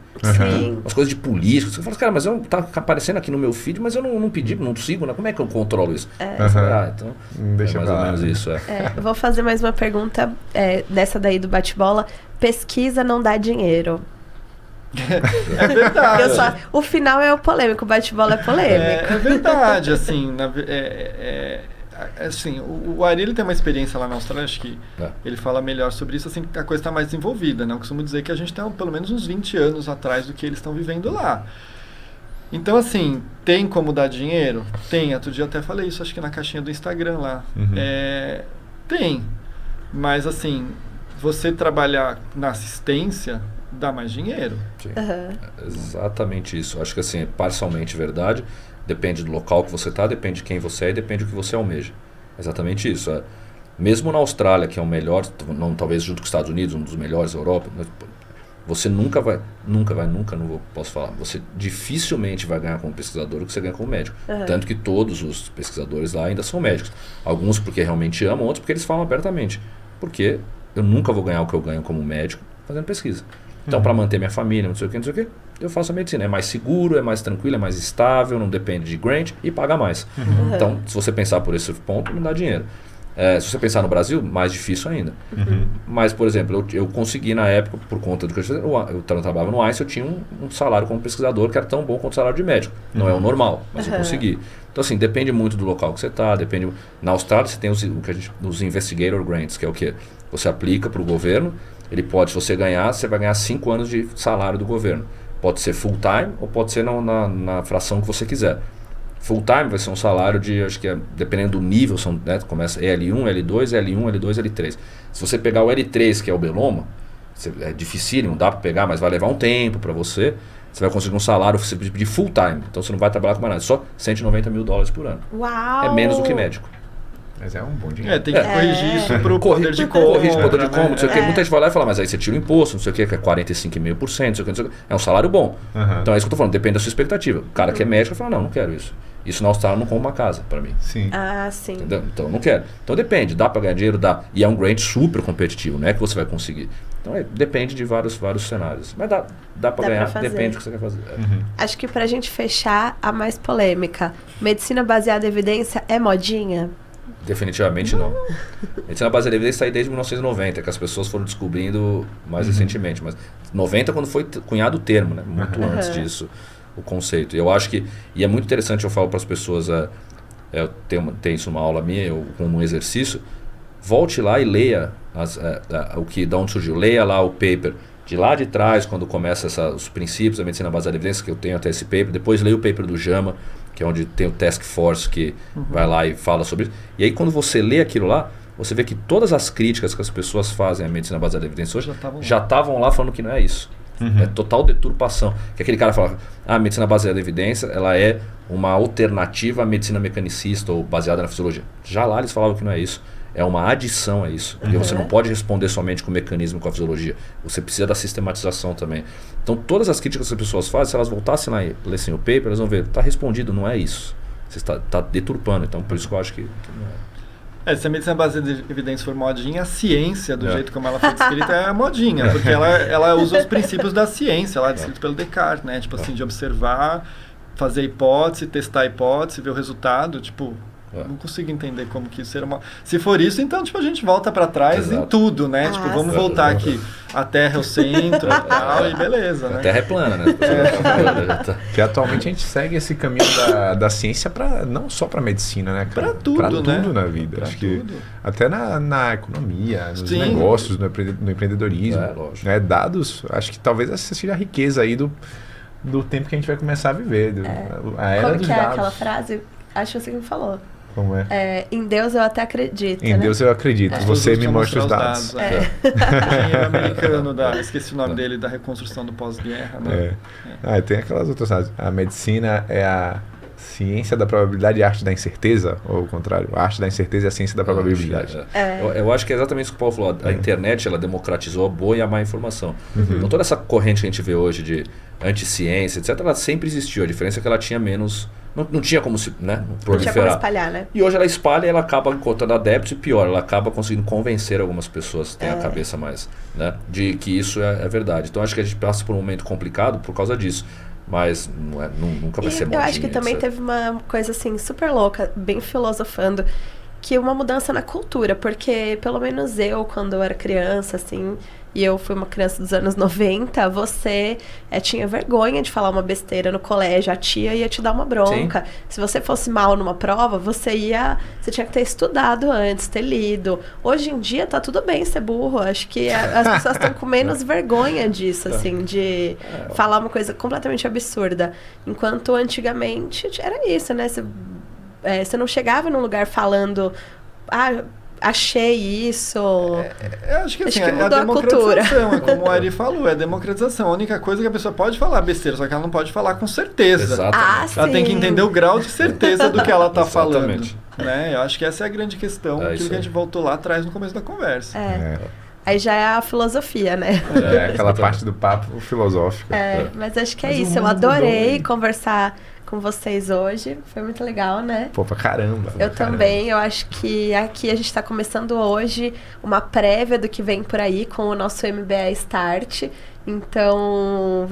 Umas coisas de política. Você fala, cara, mas tá aparecendo aqui no meu feed, mas eu não pedi, não sigo, né? Como é que eu controlo isso? Então deixa mais ou menos isso. Eu vou fazer mais uma pergunta nessa daí do bate-bola. Pesquisa não dá dinheiro. É verdade. O final é o polêmico, o bate-bola é polêmico. É verdade, assim, assim, o Ari ele tem uma experiência lá na Austrália, acho que ele fala melhor sobre isso, assim, a coisa está mais desenvolvida, né? Eu costumo dizer que a gente está pelo menos uns 20 anos atrás do que eles estão vivendo lá. Então, assim, tem como dar dinheiro? Tem, outro dia eu até falei isso, acho que na caixinha do Instagram lá. Tem, mas assim, você trabalhar na assistência dá mais dinheiro. Sim. Exatamente isso. Acho que assim, é parcialmente verdade. Depende do local que você está, depende de quem você é e depende do que você almeja. Exatamente isso. Mesmo na Austrália, que é o melhor, talvez junto com os Estados Unidos, um dos melhores da Europa, você posso falar, você dificilmente vai ganhar como pesquisador o que você ganha como médico. Tanto que todos os pesquisadores lá ainda são médicos. Alguns porque realmente amam, outros porque eles falam abertamente. Porque eu nunca vou ganhar o que eu ganho como médico fazendo pesquisa. Então, para manter minha família, não sei o que, eu faço a medicina. É mais seguro, é mais tranquilo, é mais estável, não depende de grant e paga mais. Então, se você pensar por esse ponto, me dá dinheiro. Se você pensar no Brasil, mais difícil ainda. Mas, por exemplo, eu consegui na época, por conta do que eu fiz, eu trabalhava no ICE, eu tinha um salário como pesquisador que era tão bom quanto o salário de médico. Não é o normal, mas eu consegui. Então, assim, depende muito do local que você está, depende... Na Austrália, você tem os investigator grants, que é o quê? Você aplica para o governo, ele pode, se você ganhar, você vai ganhar 5 anos de salário do governo. Pode ser full time ou pode ser na fração que você quiser. Full time vai ser um salário de, acho que dependendo do nível, começa L1, L2, L1, L2, L3. Se você pegar o L3, que é o Beloma, é difícil, não dá para pegar, mas vai levar um tempo para você. Você vai conseguir um salário de full time. Então você não vai trabalhar com mais nada, só $190 mil por ano. Uau! É menos do que médico. Mas é um bom dinheiro. Tem que corrigir isso pro poder de compra. Corrige o poder de compra, não sei o que. Muita gente vai lá e fala, mas aí você tira o imposto, não sei o que é 45,5%, não sei o que. É um salário bom. Então é isso que eu tô falando, depende da sua expectativa. O cara que é médico fala, não quero isso. Isso na Austrália não compra uma casa para mim. Sim. Sim. Entendeu? Então não quero. Então depende, dá para ganhar dinheiro, dá. E é um grant super competitivo, não é que você vai conseguir. Então depende de vários cenários. Mas dá para ganhar, depende do que você quer fazer. Acho que pra gente fechar, a mais polêmica. Medicina baseada em evidência é modinha? Definitivamente não. Medicina baseada em evidência está aí desde 1990, que as pessoas foram descobrindo mais recentemente. Mas 90 quando foi cunhado o termo, né? Muito antes disso, o conceito. Eu acho que, e é muito interessante, eu falo para as pessoas, eu tenho isso numa aula minha, como um exercício, volte lá e leia de onde surgiu. Leia lá o paper de lá de trás, quando começa os princípios da medicina baseada em evidência, que eu tenho até esse paper. Depois leia o paper do JAMA, que é onde tem o Task Force que vai lá e fala sobre isso. E aí quando você lê aquilo lá, você vê que todas as críticas que as pessoas fazem à medicina baseada em evidência hoje já estavam lá falando que não é isso. É total deturpação. Que aquele cara fala, a medicina baseada em evidência ela é uma alternativa à medicina mecanicista ou baseada na fisiologia. Já lá eles falavam que não é isso. é uma adição a isso. Porque você não pode responder somente com o mecanismo, com a fisiologia. Você precisa da sistematização também. Então, todas as críticas que as pessoas fazem, se elas voltassem lá e lessem o paper, elas vão ver, está respondido, não é isso. Você está deturpando. Então, por isso que eu acho que não é. Se a medicina baseada em evidência for modinha, a ciência, do jeito como ela foi descrita, é modinha. Porque ela usa os princípios da ciência, lá descrito pelo Descartes, né? Tipo assim, de observar, fazer hipótese, testar a hipótese, ver o resultado, tipo... Não consigo entender como que isso era uma... Se for isso, então tipo, a gente volta para trás em tudo, né? Tipo, vamos voltar aqui. A Terra é o centro e tal, e beleza, né? A Terra é plana, né? Que atualmente a gente segue esse caminho da ciência não só para medicina, né? Para tudo, pra né? tudo na vida. Pra Acho que tudo. até na economia, nos Sim. negócios, no empreendedorismo. Lógico. Né? Dados, acho que talvez essa seja a riqueza aí do tempo que a gente vai começar a viver. A era Como dos que é dados. aquela frase? Acho que você me falou. Como é? Em Deus eu até acredito. Em Deus eu acredito. Você me mostra os dados. Tem o americano, esqueci o nome dele, da reconstrução do pós-guerra. Né? Tem aquelas outras frases. A medicina é a ciência da probabilidade e a arte da incerteza, ou o contrário, a arte da incerteza e a ciência da probabilidade. Eu acho que é exatamente isso que o Paulo falou. A internet, ela democratizou a boa e a má informação. Então toda essa corrente que a gente vê hoje de anti-ciência, etc., ela sempre existiu. A diferença é que ela tinha menos... Não tinha como se proliferar. Não tinha como espalhar, né? E hoje ela espalha e ela acaba encontrando adeptos e pior, ela acaba conseguindo convencer algumas pessoas que têm a cabeça mais, né, de que isso é verdade. Então acho que a gente passa por um momento complicado por causa disso. Mas nunca vai ser modinha. Eu acho que também teve uma coisa assim super louca, bem filosofando, que uma mudança na cultura, porque pelo menos eu, quando eu era criança, assim, e eu fui uma criança dos anos 90, você tinha vergonha de falar uma besteira no colégio, a tia ia te dar uma bronca. Sim. Se você fosse mal numa prova, você tinha que ter estudado antes, ter lido. Hoje em dia tá tudo bem ser burro, acho que as pessoas estão com menos vergonha disso, assim, de falar uma coisa completamente absurda. Enquanto antigamente era isso, né? Você não chegava num lugar falando... achei isso. Acho que assim, é a democratização, é como o Ari falou, é a democratização. A única coisa é que a pessoa pode falar besteira, só que ela não pode falar com certeza. Exatamente. Ela tem que entender o grau de certeza do que ela está falando. Né? Eu acho que essa é a grande questão, aquilo que a gente voltou lá atrás no começo da conversa. Aí já é a filosofia, né? Aquela parte do papo filosófico. Mas acho que é isso. Eu adorei conversar com vocês hoje. Foi muito legal, né? Pô, pra caramba. Eu também. Eu acho que aqui a gente está começando hoje uma prévia do que vem por aí com o nosso MBA Start. Então,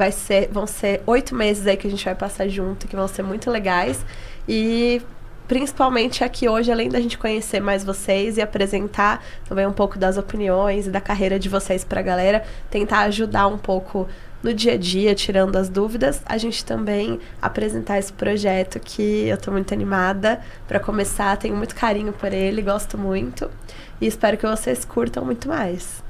vão ser 8 meses aí que a gente vai passar junto, que vão ser muito legais. E principalmente aqui hoje, além da gente conhecer mais vocês e apresentar também um pouco das opiniões e da carreira de vocês pra galera, tentar ajudar um pouco no dia a dia, tirando as dúvidas, a gente também apresentar esse projeto que eu tô muito animada para começar, tenho muito carinho por ele, gosto muito e espero que vocês curtam muito mais.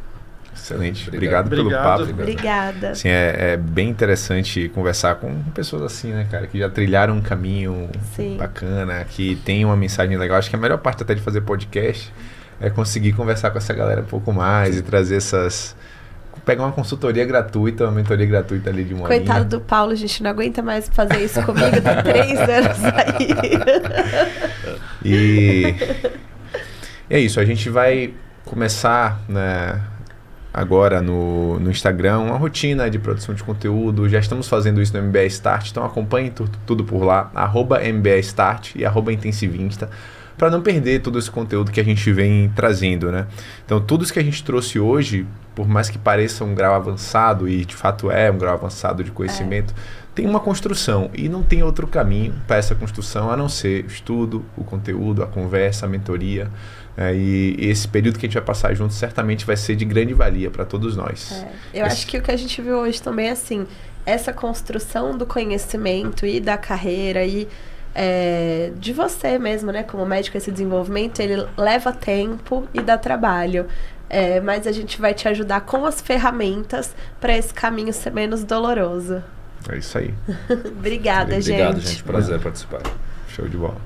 Excelente, obrigado pelo papo. Obrigada. Assim, é bem interessante conversar com pessoas assim, né, cara, que já trilharam um caminho bacana, que tem uma mensagem legal. Acho que a melhor parte até de fazer podcast é conseguir conversar com essa galera um pouco mais e trazer pegar uma consultoria gratuita, uma mentoria gratuita ali de uma Coitado linha. do Paulo, gente, não aguenta mais fazer isso comigo, tá 3 anos aí. E é isso, a gente vai começar, né, agora no Instagram uma rotina de produção de conteúdo. Já estamos fazendo isso no MBA Start, então acompanhe tudo por lá, @MBA Start e @Intensivista, para não perder todo esse conteúdo que a gente vem trazendo, né? Então, tudo isso que a gente trouxe hoje, por mais que pareça um grau avançado, e de fato é um grau avançado de conhecimento, tem uma construção e não tem outro caminho para essa construção a não ser o estudo, o conteúdo, a conversa, a mentoria. E esse período que a gente vai passar junto certamente vai ser de grande valia para todos nós. Eu acho que o que a gente viu hoje também é assim, essa construção do conhecimento e da carreira e de você mesmo, né, como médico, esse desenvolvimento, ele leva tempo e dá trabalho. Mas a gente vai te ajudar com as ferramentas para esse caminho ser menos doloroso. É isso aí. Obrigada, gente. Obrigado, gente. Prazer participar. Show de bola.